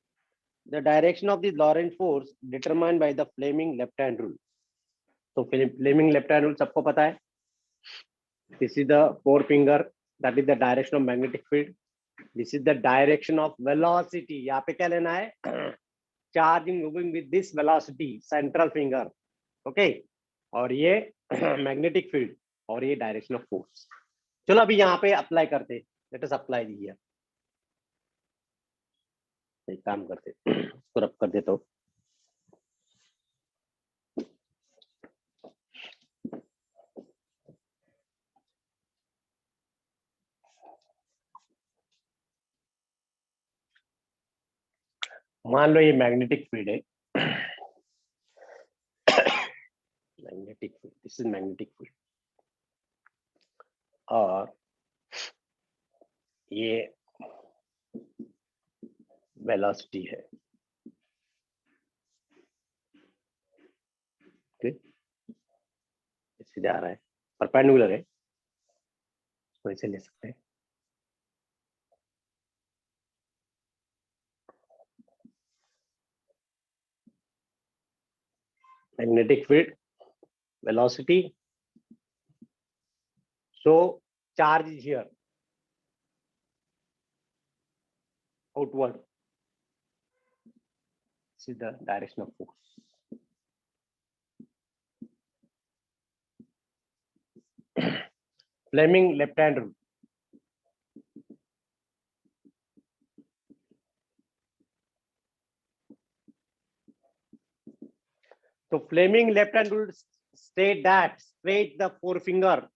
A: The direction of the Lorentz force determined by the Fleming left hand rule. तो Fleming left hand rule सबको पता है। This is the fore finger, that is the direction of magnetic field. This is the direction of velocity. यहाँ पे क्या लेना है? Charge moving with this velocity, central finger, okay. और ये मैग्नेटिक फील्ड, और ये डायरेक्शन ऑफ फोर्स। चलो अभी यहाँ पे अप्लाई करते, लेट अस अप्लाई दिया। एक काम करते, इसको रब कर देता हूँ। मान लो ये मैग्नेटिक फील्ड है, magnetic field, this is magnetic field, और ये वेलोसिटी है, इससे जा रहा है, परपेंडिकुलर है, इसको ऐसे ले सकते हैं। Magnetic field, velocity, so charge is here, outward, this is the direction of force. Fleming left hand rule, so Fleming left hand rule state that stretch the forefinger,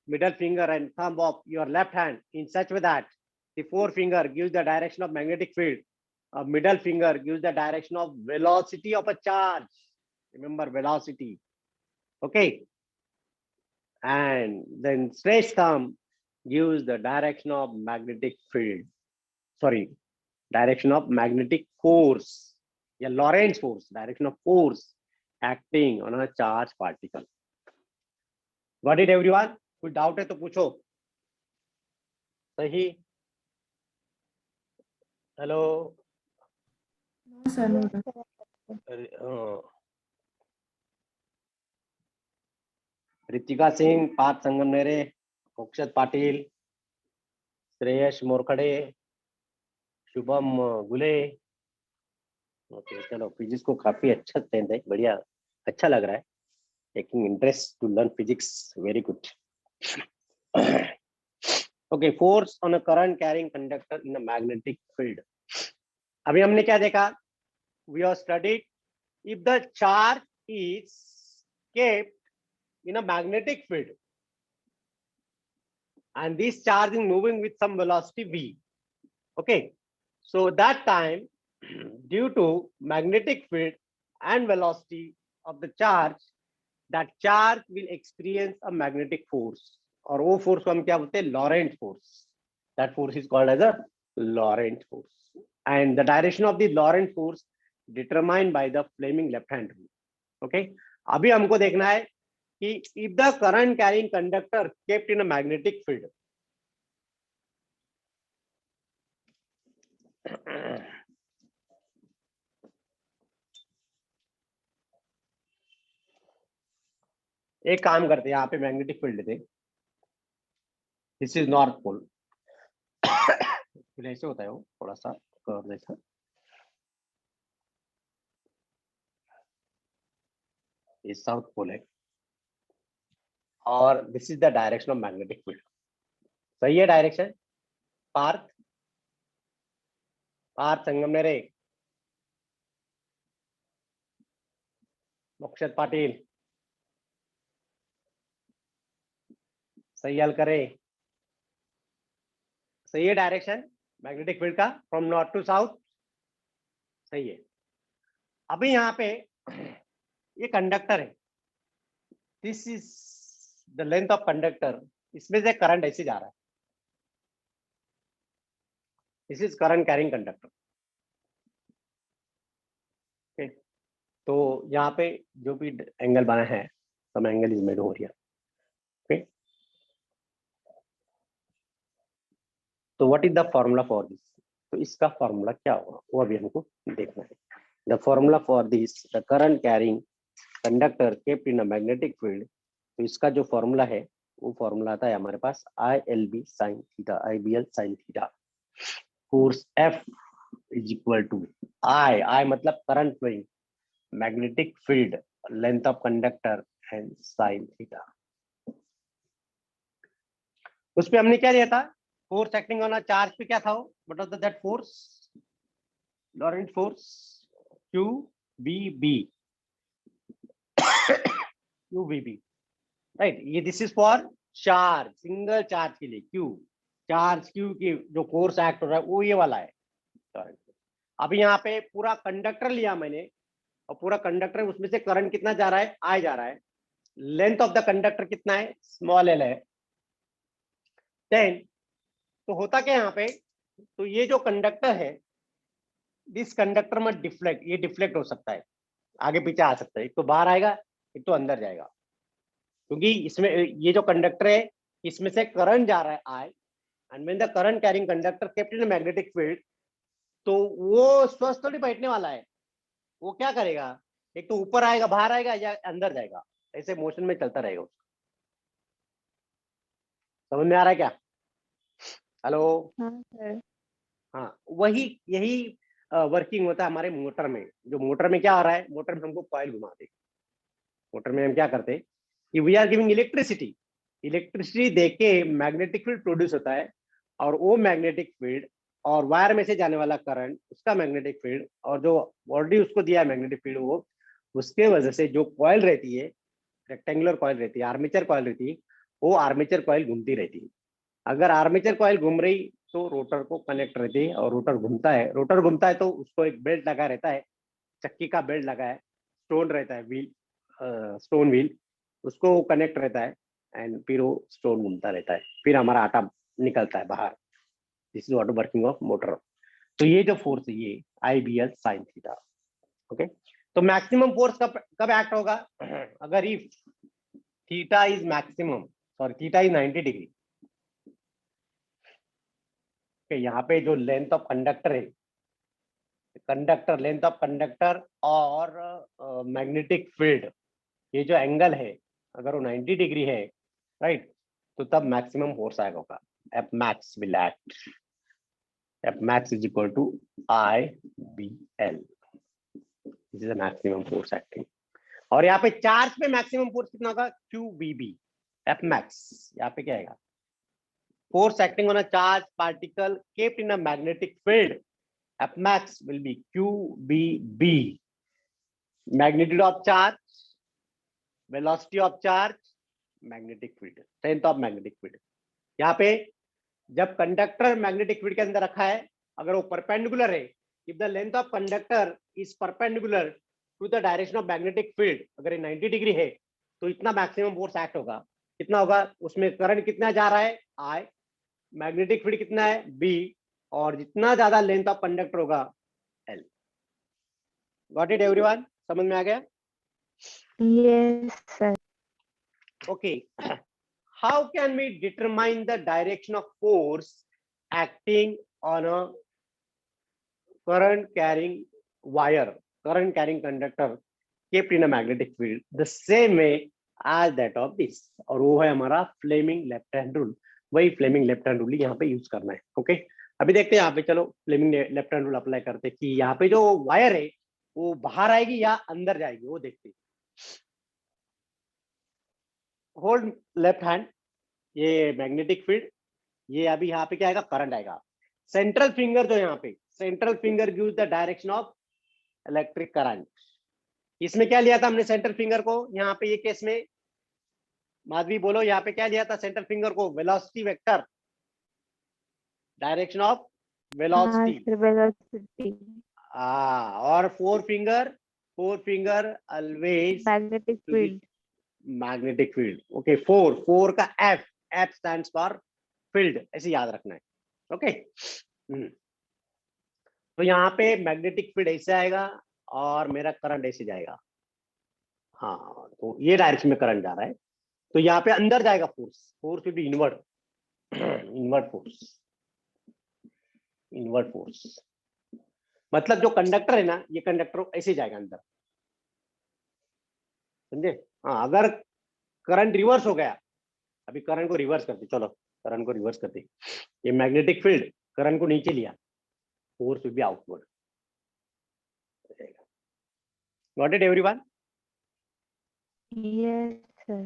A: middle finger and thumb of your left hand in such way that the forefinger gives the direction of magnetic field, a middle finger gives the direction of velocity of a charge, remember velocity, okay, and then stretch thumb gives the direction of magnetic field, sorry, direction of magnetic force, yeah, Lorentz force, direction of force, acting on a charge particle. What it everyone? कोई doubt है तो पूछो। सही? Hello?
E: No, sir, no, sir.
A: Ritika Singh, Parth Sangamnere, Mokshat Patil, Shreyas Morkhade, Shubham Gule. Okay चलो, physics को काफी अच्छा sense है, बढ़िया, अच्छा लग रहा है। Taking interest to learn physics, very good. Okay, force on a current carrying conductor in a magnetic field. अभी हमने क्या देखा? We have studied if the charge is kept in a magnetic field and this charge is moving with some velocity v. Okay, so that time due to magnetic field and velocity of the charge, that charge will experience a magnetic force, और वो force को हम क्या बोलते हैं? Lorentz force. That force is called as a Lorentz force, and the direction of the Lorentz force determined by the Fleming left hand rule. Okay, अभी हमको देखना है कि if the current carrying conductor kept in a magnetic field, एक काम करते हैं, यहाँ पे मैग्नेटिक फील्ड थे, दिस इज नॉर्थ पोल, ऐसे होता है वो थोड़ा सा कर्व जैसा, ये साउथ पोल है, और this is the direction of magnetic field. सही है डायरेक्शन? पार्थ संगमनेरे, मोक्षत पाटिल, सही हल करे। सही है डायरेक्शन मैग्नेटिक फील्ड का, फ्रॉम नॉर्थ टू साउथ? सही है। अभी यहाँ पे ये कंडक्टर है, this is the length of conductor, इसमें से करंट ऐसे जा रहा है, this is current carrying conductor. तो यहाँ पे जो भी एंगल बना है, some angle is made over here. Okay, तो what is the formula for this? तो इसका फॉर्मूला क्या होगा वो अभी हमको देखना है। The formula for this, the current carrying conductor kept in a magnetic field, तो इसका जो फॉर्मूला है वो फॉर्मूला आता है हमारे पास ILB sin theta, IBL sin theta, force F is equal to I मतलब current flowing, magnetic field, length of conductor and sin theta. उस पे हमने क्या दिया था? Force acting on a charge पे क्या था वो? What was that force? Lorentz force QVB, QVB, right. ये this is for charge, single charge के लिए Q, चार्ज Q की जो फोर्स एक्ट हो रहा है वो ये वाला है। अभी यहाँ पे पूरा कंडक्टर लिया मैंने, और पूरा कंडक्टर, उसमें से करंट कितना जा रहा है? I जा रहा है। लेंथ ऑफ द कंडक्टर कितना है? स्मॉल l है। देन तो होता क्या यहाँ पे? तो ये जो कंडक्टर है, दिस कंडक्टर में डिफ्लेक्ट, ये डिफ्लेक्ट हो सकता है, आगे पीछे आ सकता है, एक तो बाहर आएगा, एक तो अंदर जाएगा, क्योंकि इसमें ये जो कंडक्टर है इसमें से करंट जा रहा है I, and when the current carrying conductor kept in magnetic field, तो वो स्वस्थ थोड़ी बैठने वाला है, वो क्या करेगा? एक तो ऊपर आएगा, बाहर आएगा, या अंदर जाएगा, ऐसे मोशन में चलता रहेगा। समझ में आ रहा है क्या? हेलो?
B: हाँ सर।
A: हाँ, वही यही वर्किंग होता है हमारे मोटर में। जो मोटर में क्या हो रहा है? मोटर में हमको कॉइल घुमाते, मोटर में हम क्या करते कि we are giving electricity, electricity देके मैग्नेटिक फील्ड प्रोड्यूस होता है, और वो मैग्नेटिक फील्ड और वायर में से जाने वाला करंट, उसका मैग्नेटिक फील्ड, और जो ऑलरेडी उसको दिया है मैग्नेटिक फील्ड, वो उसके वजह से जो कॉइल रहती है, रेक्टेंगुलर कॉइल रहती है, आर्मेचर कॉइल रहती है, वो आर्मेचर कॉइल घूमती रहती है। अगर आर्मेचर कॉइल घूम रही तो रोटर को कनेक्ट रहती है, और रोटर घूमता है, रोटर घूमता है तो उसको एक बेल्ट लगा रहता है, चक्की का बेल्ट लगा है, स्टोन रहता है, व्हील, स्टोन व्हील, उसको कनेक्ट रहता है, एंड फिर वो स्टोन घूमता रहता है, फिर हमारा आटा निकलता है बाहर। This is auto working of motor. तो ये जो फोर्स है ये IBL sin थीटा। ओके, तो मैक्सिमम फोर्स कब कब एक्ट होगा? अगर if theta is maximum, sorry theta is 90 degree, यहाँ पे जो लेंथ ऑफ कंडक्टर है, कंडक्टर लेंथ ऑफ कंडक्टर और मैग्नेटिक फील्ड, ये जो एंगल है अगर वो 90 डिग्री है, राइट, तो तब मैक्सिमम फोर्स आएगा होगा। F max will act, F max is equal to I B L, this is the maximum force acting. और यहाँ पे चार्ज पे मैक्सिमम फोर्स कितना होगा? Q B B, F max यहाँ पे क्या आएगा? Force acting on a charged particle kept in a magnetic field, F max will be QBB. Magnitude of charge, velocity of charge, magnetic field, strength of magnetic field. यहाँ पे जब conductor magnetic field के अंदर रखा है, अगर वो perpendicular है, if the length of conductor is perpendicular to the direction of magnetic field, अगर ये 90 डिग्री है तो इतना मैक्सिमम फोर्स एक्ट होगा। कितना होगा? उसमें करंट कितना जा रहा है? I, मैग्नेटिक फील्ड कितना है? B, और जितना ज्यादा लेंथ ऑफ कंडक्टर होगा L। Got it everyone? समझ में आ गया?
B: Yes, sir.
A: Okay. How can we determine the direction of force acting on a current carrying wire, current carrying conductor kept in a magnetic field the same way as that of this? और वो है हमारा Fleming left hand rule. वही Fleming left hand rule यहाँ पे use करना है। Okay, अभी देखते हैं यहाँ पे, चलो Fleming left hand rule apply करते हैं कि यहाँ पे जो वायर है वो बाहर आएगी या अंदर जाएगी, वो देखते हैं। होल्ड लेफ्ट हैंड, ये मैग्नेटिक फील्ड, ये अभी यहाँ पे क्या आएगा? करंट आएगा। सेंट्रल फिंगर जो यहाँ पे, central finger gives the direction of electric current. इसमें क्या लिया था हमने सेंट्रल फिंगर को? यहाँ पे ये केस में माधवी बोलो, यहाँ पे क्या लिया था सेंट्रल फिंगर को? Velocity vector, direction of velocity.
B: Velocity,
A: और four finger always
B: magnetic field.
A: Magnetic field. Okay, four का एफ स्टैंड्स फॉर फील्ड, ऐसे याद रखना है। ओके, तो यहाँ पे मैग्नेटिक फील्ड ऐसे आएगा और मेरा करंट ऐसे जाएगा। हाँ, तो ये डायरेक्शन में करंट जा रहा है, तो यहाँ पे अंदर जाएगा force will be invert, invert force. मतलब जो कंडक्टर है ना, ये कंडक्टर ऐसे जाएगा अंदर, समझे? हाँ, अगर करंट रिवर्स हो गया, अभी करंट को रिवर्स करते, चलो करंट को रिवर्स करते, ये मैग्नेटिक फील्ड करंट को नीचे लिया, force will B outward. Got it everyone?
B: Yes, sir.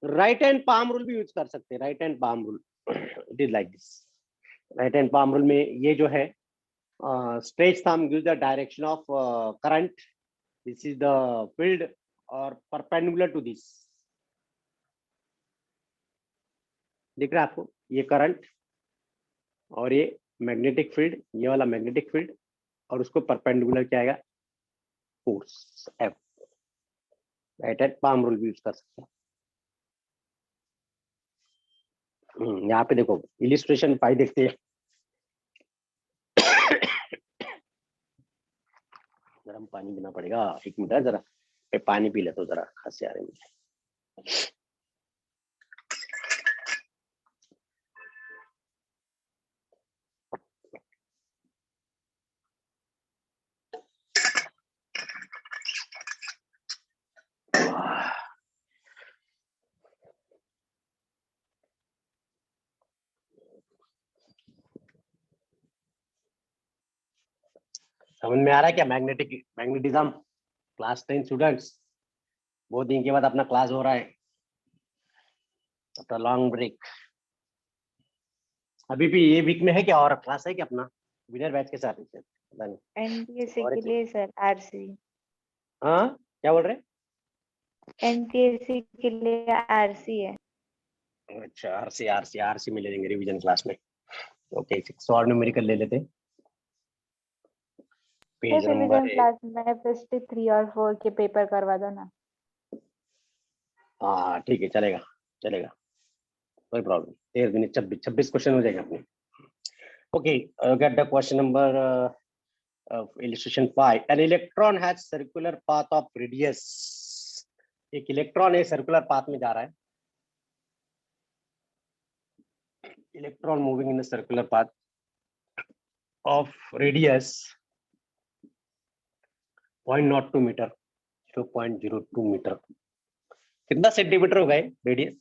A: Right hand palm rule भी यूज कर सकते हैं। Right hand palm rule, it is like this. Right hand palm rule में ये जो है, stretch thumb gives the direction of current, this is the field और perpendicular to this. दिख रहा है आपको? ये करंट और ये मैग्नेटिक फील्ड, ये वाला मैग्नेटिक फील्ड, और उसको परपेंडिकुलर क्या आएगा? Force F. Right hand palm rule भी यूज कर सकते हैं। यहाँ पे देखो इलिस्ट्रेशन 5 देखते हैं। गरम पानी पीना पड़ेगा, 1 मिनट है, जरा मैं पानी पी लेता हूँ, जरा खांसी आ रही मुझे। समझ में आ रहा है क्या? मैग्नेटिज्म क्लास 10 स्टूडेंट्स, बहुत दिन के बाद अपना क्लास हो रहा है आफ्टर लॉन्ग ब्रेक। अभी भी ये वीक में है क्या और क्लास है क्या अपना विनर बैच के साथ? पता नहीं।
B: NTSC
A: और
B: के
A: एक-
B: लिए सर RC,
A: हाँ, क्या बोल रहे हैं?
B: NTSC के लिए RC है।
A: अच्छा, आरसी में ले लेंगे रिवीजन क्लास में। ओके, 6 और न्यूमेरिकल ले लेते हैं। Page
B: sir
A: number
B: revision class में FST 3 और 4 के पेपर करवा दो ना।
A: हाँ ठीक है, चलेगा कोई प्रॉब्लम। 13 दिन 26 क्वेश्चन हो जाएंगे अपने। Okay, get the question number illustration 5, an electron has circular path of radius. एक इलेक्ट्रॉन है सर्कुलर पाथ में जा रहा है, electron moving in circular path of radius 0.02 metre, 0.02 metre, कितना सेंटीमीटर होगा रेडियस,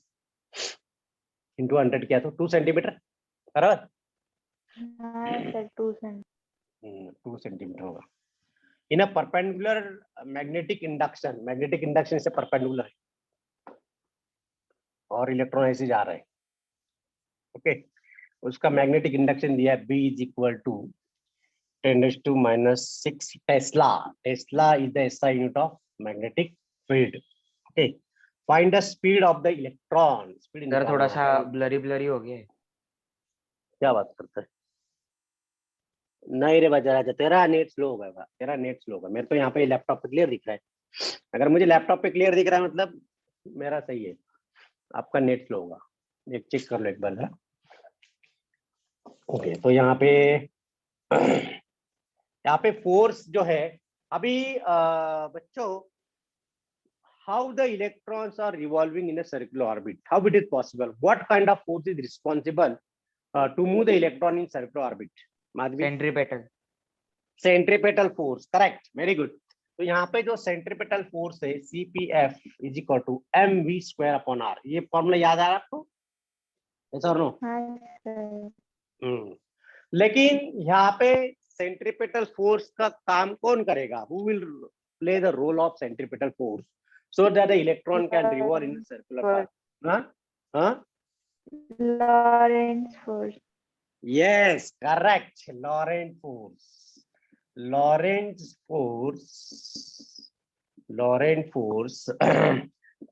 A: इंटू 100 किया तो 2 सेंटीमीटर बराबर,
B: हाँ सर 2 सेंटीमीटर
A: 2 सेंटीमीटर होगा। In a perpendicular magnetic induction, magnetic induction से परपेंडिकुलर है और इलेक्ट्रॉन ऐसे जा रहा है, ओके। उसका मैग्नेटिक इंडक्शन दिया है B is equal to 10⁻⁻⁶ tesla. Tesla is the SI unit of magnetic field, okay. Find the speed of the electron. Speed
C: sir थोड़ा सा ब्लरी हो गया है।
A: क्या बात करता है? नहीं रे बजा, तेरा नेट स्लो होगा, तेरा नेट स्लो होगा। मेरे तो यहाँ पे लैपटॉप पे क्लियर दिख रहा है। अगर मुझे लैपटॉप पे क्लियर दिख रहा है मतलब मेरा सही है, आपका नेट स्लो होगा। एक चेक कर लो एक बार। ओके, तो यहाँ पे फोर्स जो है अभी बच्चों, how the electrons are revolving in a circular orbit, how it is possible, what kind of force is responsible to move the electron in circular orbit?
C: Centripetal.
A: Centripetal force, correct, very good. तो यहाँ पे जो centripetal force है CPF is equal to mv²/r, ये formula याद आ रहा है आपको? yes or no?
B: हाँ सर।
A: लेकिन यहाँ पे सेंट्रीपेटल फोर्स का काम कौन करेगा? Who will play the role of centripetal force so that the electron can revolve in circular path? हाँ,
B: Lorentz force.
A: yes, correct, Lorentz force. Lorentz force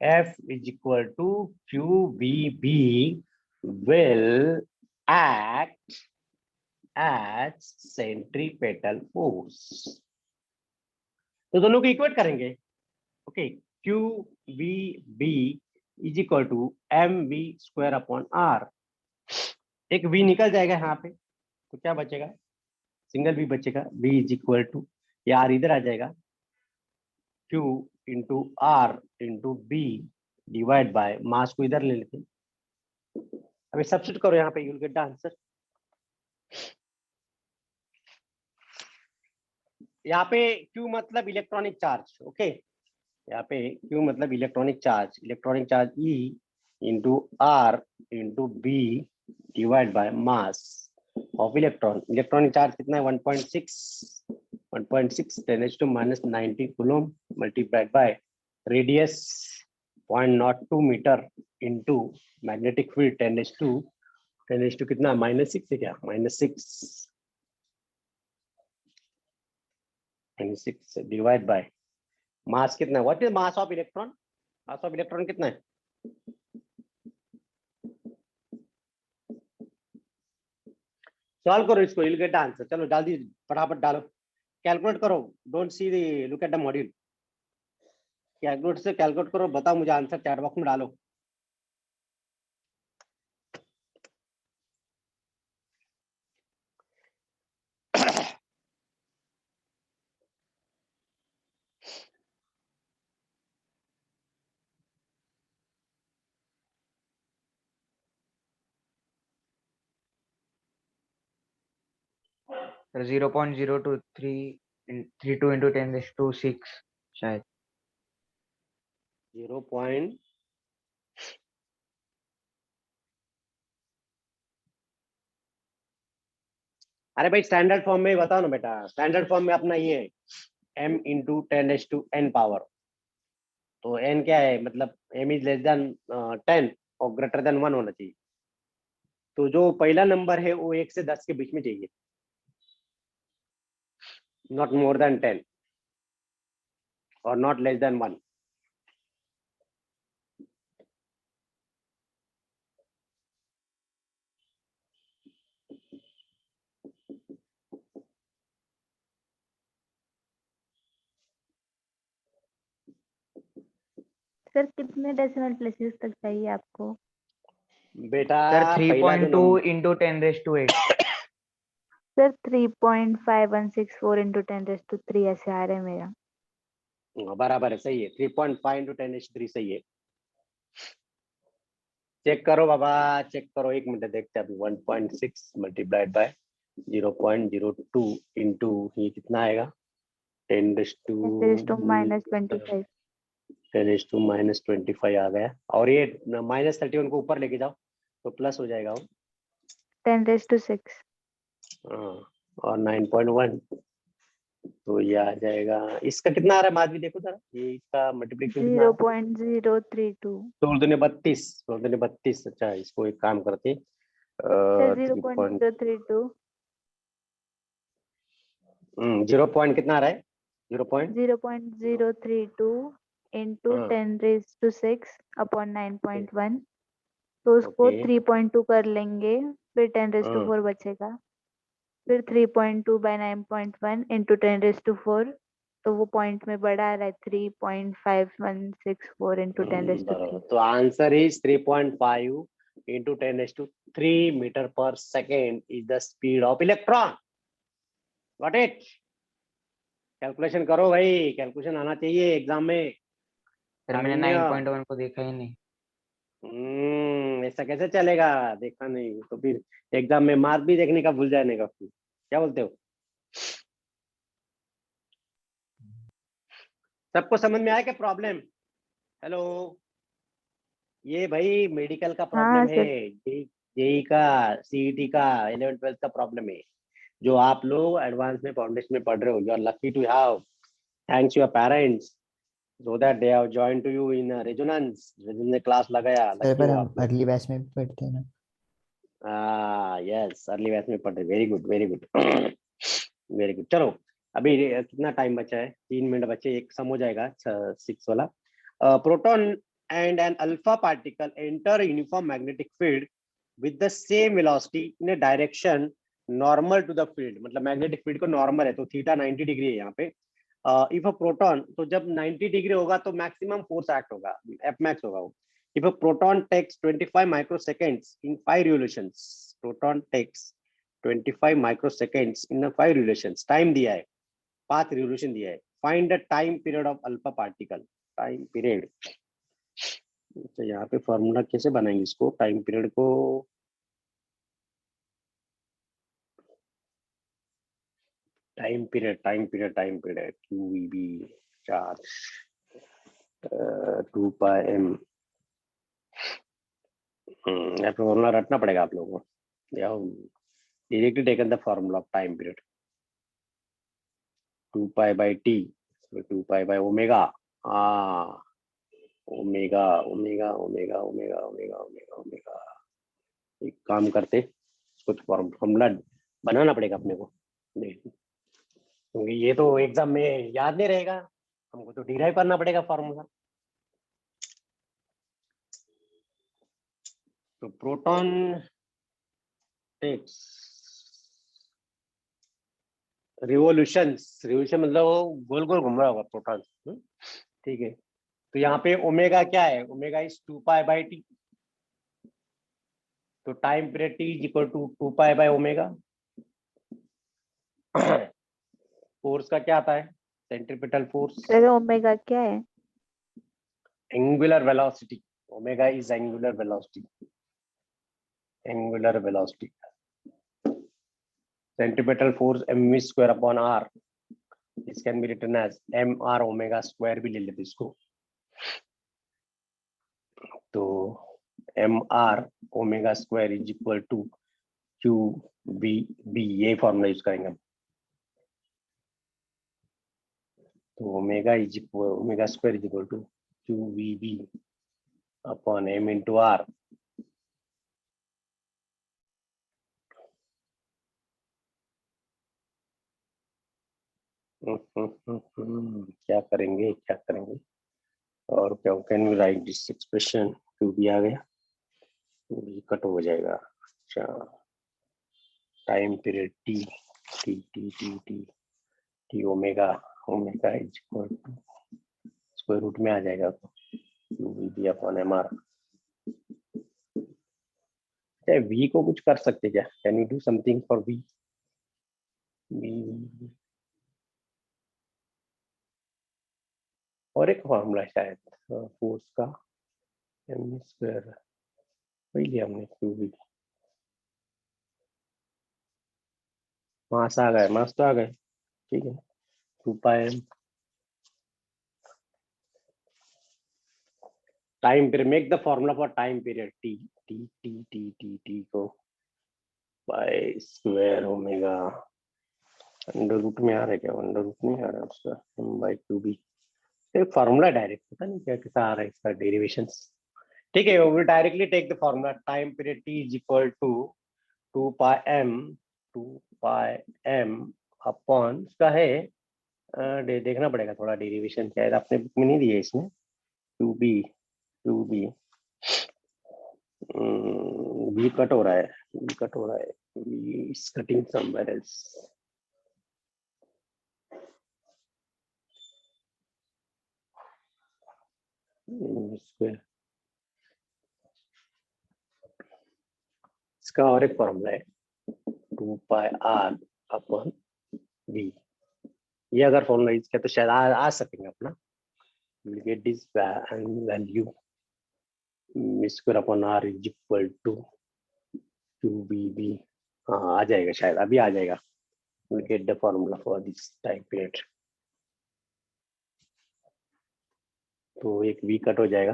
A: F is equal to QVB will act as centripetal force. तो दोनों को equate करेंगे, okay. QVB is equal to mv²/r। एक v निकल जाएगा यहाँ पे, तो क्या बचेगा? सिंगल v बचेगा। v इज इक्वल टू, या r इधर आ जाएगा, q into r into b divide by मास को इधर ले लेते हैं। अभी सब्स्टिट्यूट करो यहाँ पे, you will get the answer. यहाँ पे q मतलब इलेक्ट्रॉनिक चार्ज, ओके। यहाँ पे q मतलब electronic charge E into r into b divide by mass of electron. Electronic charge कितना है? 1.6 10⁻⁻90 coulomb multiplied by radius 0.02 metre into magnetic field 10⁻⁻ कितना? -6 है क्या? -6 डिवाइड बाय मास कितना है? What is mass of electron? Mass of electron कितना है? Solve करो इसको, you'll get the answer। चलो जल्दी फटाफट डालो, कैलकुलेट करो, don't see the look at the module, calculate से कैलकुलेट करो, बताओ मुझे आंसर चैट बॉक्स में डालो।
C: सर 0.02332 into 10⁶ शायद।
A: 0. अरे भाई स्टैंडर्ड फॉर्म में बताओ ना बेटा, स्टैंडर्ड फॉर्म में अपना ये है m इंटू 10⁻n पावर। तो n क्या है? मतलब m इज लेस देन 10 और ग्रेटर देन 1 होना चाहिए। तो जो पहला नंबर है वो 1 से 10 के बीच में चाहिए, नॉट मोर देन 10 और नॉट लेस देन 1।
B: सर कितने डेसिमल प्लेसेस तक चाहिए आपको?
A: बेटा
C: सर
A: पहला जो
C: 3.2 into 10⁸
B: सर 3.5164 into 10⁻³ ऐसे आ रहा है मेरा।
A: बराबर है, सही है। 3.5 into 10⁻³ सही है। चेक करो बाबा, चेक करो, 1 मिनट देखते हैं अभी। 1.6 मल्टीप्लाइड बाय 0.02 इंटू ये कितना आएगा?
B: 10⁻⁻25।
A: 10⁻⁻25 आ गया। और ये -31 को ऊपर लेके जाओ तो प्लस हो जाएगा वो।
B: 10⁻⁶।
A: हाँ, और 9.1 तो ये आ जाएगा। इसका कितना आ रहा है माधवी, देखो जरा, ये इसका मल्टीप्लिकेशन कितना आ रहा है?
B: 0.032।
A: 16 दूनी 32, 16 दूनी 32। अच्छा, इसको एक काम करते हैं,
B: सर
A: 3
B: 0.032।
A: 0 पॉइंट कितना आ रहा है? 0 पॉइंट
B: 0.032 into
A: हाँ
B: 10⁻⁶ upon 9.1। तो उसको
A: ओके
B: 3.2 कर लेंगे, फिर 10⁻⁴ बचेगा, फिर 3.2 by 9.1 into 10⁻⁴। तो वो पॉइंट में बड़ा आ रहा है 3.5164 into 10⁻³
A: बराबर। तो आंसर इज 3.5 into 10⁻³ मीटर पर second is the speed of electron. Got it? Calculation करो भाई, कैलकुलेशन आना चाहिए एग्जाम में।
C: सर मैंने
A: कारुण्य,
C: 9.1 को देखा ही नहीं।
A: ऐसा कैसे चलेगा? देखा नहीं तो फिर एग्जाम में मार्क भी देखने का भूल जाने का फिर। क्या बोलते हो? सबको समझ में आया क्या प्रॉब्लम? हेलो, ये भाई मेडिकल का
B: हाँ
A: प्रॉब्लम है,
B: सर।
A: जेई का, सीईटी का, 11th 12th का प्रॉब्लम है, जो आप लोग एडवांस में फाउंडेशन में पढ़ रहे हो। You are lucky to have, thanks your parents, so that they have joined to you in Resonance. ने क्लास लगाया,
F: सर
A: लकी
F: पर
A: हो
F: हम
A: आप लोग।
F: अर्ली बैच में भी पढ़ते हैं ना।
A: यस, अर्ली बैच में पढ़ रहे। Very good, very good, very good. चलो, अभी कितना टाइम बचा है? 3 मिनट बचे, एक सम हो जाएगा 6 वाला। Proton and an alpha particle enter uniform magnetic field with the same velocity in a direction normal to the field. मतलब मैग्नेटिक फील्ड को नॉर्मल है तो थीटा 90 डिग्री है यहाँ पे। इफ अ प्रोटॉन, तो जब 90 डिग्री होगा तो मैक्सिमम फोर्स एक्ट होगा, एफ मैक्स होगा वो। If a proton takes 25 microseconds in 5 revolutions, proton takes 25 microseconds in a 5 revolutions, time दिया है, 5 revolution दिया है। Find the time period of alpha particle, time period। तो यहाँ पे फॉर्मूला कैसे बनाएंगे इसको, टाइम पीरियड को? Time period, time period, time period, QEB charge 2 pi m। यहाँ पे फॉर्मूला रटना पड़ेगा आप लोगों को। Directly taken the formula of time period, 2 pi by t, so 2 pi by omega, omega omega omega omega omega omega omega. एक काम करते, कुछ फॉर्मूला बनाना पड़ेगा अपने को, क्योंकि ये तो एग्जाम में याद नहीं रहेगा, हमको तो डिराइव करना पड़ेगा फॉर्मूला। तो प्रोटॉन टेक्स रिवोल्यूशन, रिवोल्यूशन मतलब वो गोल गोल घूम रहा होगा प्रोटॉन। ठीक है, तो यहाँ पे ओमेगा क्या है? Omega is 2 pi by T. तो time period T is equal to 2 pi by omega. Force का क्या आता है? सेंट्रीपिटल फोर्स,
B: सर ओमेगा क्या है?
A: Angular velocity. Omega is angular velocity, angular velocity. Centripetal force mv square upon r, this can be written as mr omega square भी ले लेते इसको। तो mr omega square is equal to QVB, ये formula use करेंगे हम। तो omega is equal, omega square is equal to QVB upon m into r। क्या करेंगे, क्या करेंगे? और क्या can we write this expression? QV आ गया, कट हो जाएगा। अच्छा, time period T, T T T T T omega, omega is equal to square root में आ जाएगा तो QVB अपॉन mr। वी को कुछ कर सकते क्या? Can you do something for V? V और एक फॉर्मूला शायद फोर्स का m स्क्वायर वही लिया हमने क्यूबी मास आ गए मास तो आ गए ठीक है 2 pi m time period make the formula for time period t t t t t t को by square omega under root में आ रहा है क्या अंडर रूट में आ रहा है उसका m बाय क्यूबी एक फॉर्मूला डायरेक्ट पता नहीं क्या कैसा आ रहा है इसका डेरिवेशंस ठीक है we directly take the formula time period t is equal to 2 pi m upon इसका है देखना पड़ेगा थोड़ा डेरिवेशन शायद आपने बुक में नहीं दिया इसमें 2b b कट हो रहा है b is cutting somewhere else square इसका और एक फॉर्मूला है 2 पाई r अपॉन v ये अगर फॉर्मूला यूज किया तो शायद आ सकेंगे अपना we'll get this value square upon r is equal to 2bb हाँ आ जाएगा शायद अभी आ जाएगा we'll get the formula for this time period तो एक v कट हो जाएगा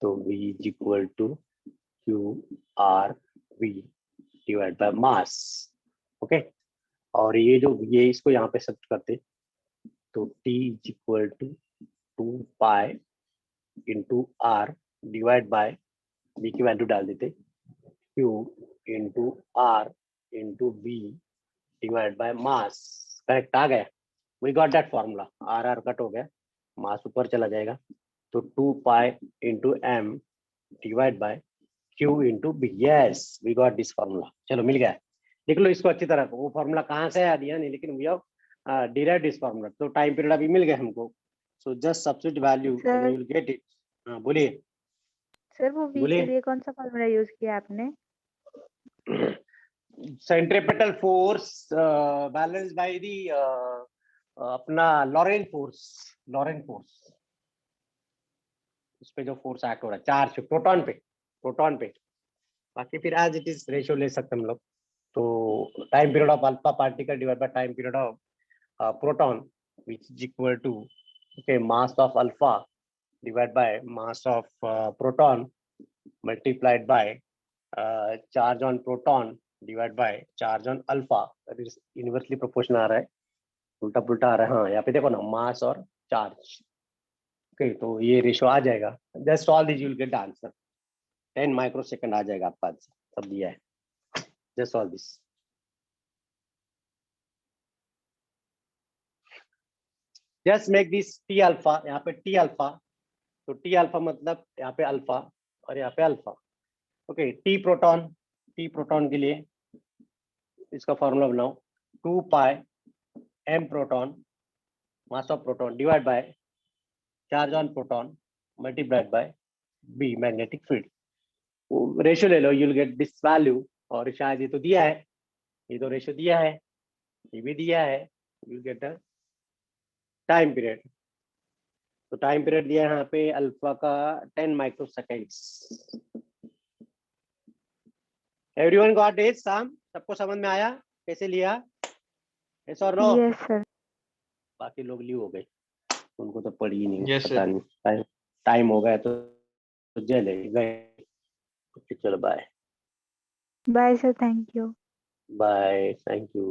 A: तो v is equal to q r v divide by mass okay और ये इसको यहाँ पे सब करते तो t is equal to 2 pi into r divide by v की वैल्यू डाल देते q into r into v divide by mass correct आ गया we got that formula r cut हो गया मास ऊपर चला जाएगा तो 2 pi into m divide by q into b yes we got this formula चलो मिल गया लिख लो इसको अच्छी तरह वो फॉर्मूला कहाँ से आया दिया नहीं लेकिन we have derived this formula तो टाइम पीरियड अभी मिल गया हमको so just substitute value and you will get it हाँ बोलिए
B: सर वो v के लिए कौन सा फॉर्मूला यूज किया आपने
A: centripetal force balance by the अपना लॉरेंट फोर्स उस पे जो फोर्स एक्ट हो रहा है चार्ज प्रोटॉन पे बाकी फिर एज इट इज रेशियो ले सकते हम लोग तो time period of alpha particle divide by time period of proton which is equal to okay mass of alpha divide by mass of proton multiplied by charge on proton divide by charge on alpha that is inversely proportional आ रहा है उल्टा पुल्टा आ रहा है हाँ यहाँ पे देखो ना मास और चार्ज ओके तो ये रेशियो आ जाएगा just all this you will get the answer 10 microsecond आ जाएगा आपका आंसर सब दिया है just all this just make this T alpha यहाँ पे टी अल्फा तो टी अल्फा मतलब यहाँ पे अल्फा और यहाँ पे अल्फा ओके टी प्रोटॉन के लिए इसका फॉर्मूला बनाओ 2 pi m proton mass of proton divide by charge on proton multiplied by b magnetic field ratio ले लो you will get this value और शायद ये तो दिया है ये तो रेशियो दिया है ये भी दिया है you will get the time period तो टाइम पीरियड दिया है यहाँ पे अल्फा का 10 माइक्रोसेकेंड्स एवरीवन गॉट इट सम सबको समझ में आया कैसे लिया यस और नो
B: यस सर
A: बाकी लोग ली हो गए उनको तो पड़ी ही नहीं
D: Yes,
A: पता
D: sir.
A: नहीं टाइम हो गया तो जले गए चलो bye
B: bye sir thank you
A: bye thank you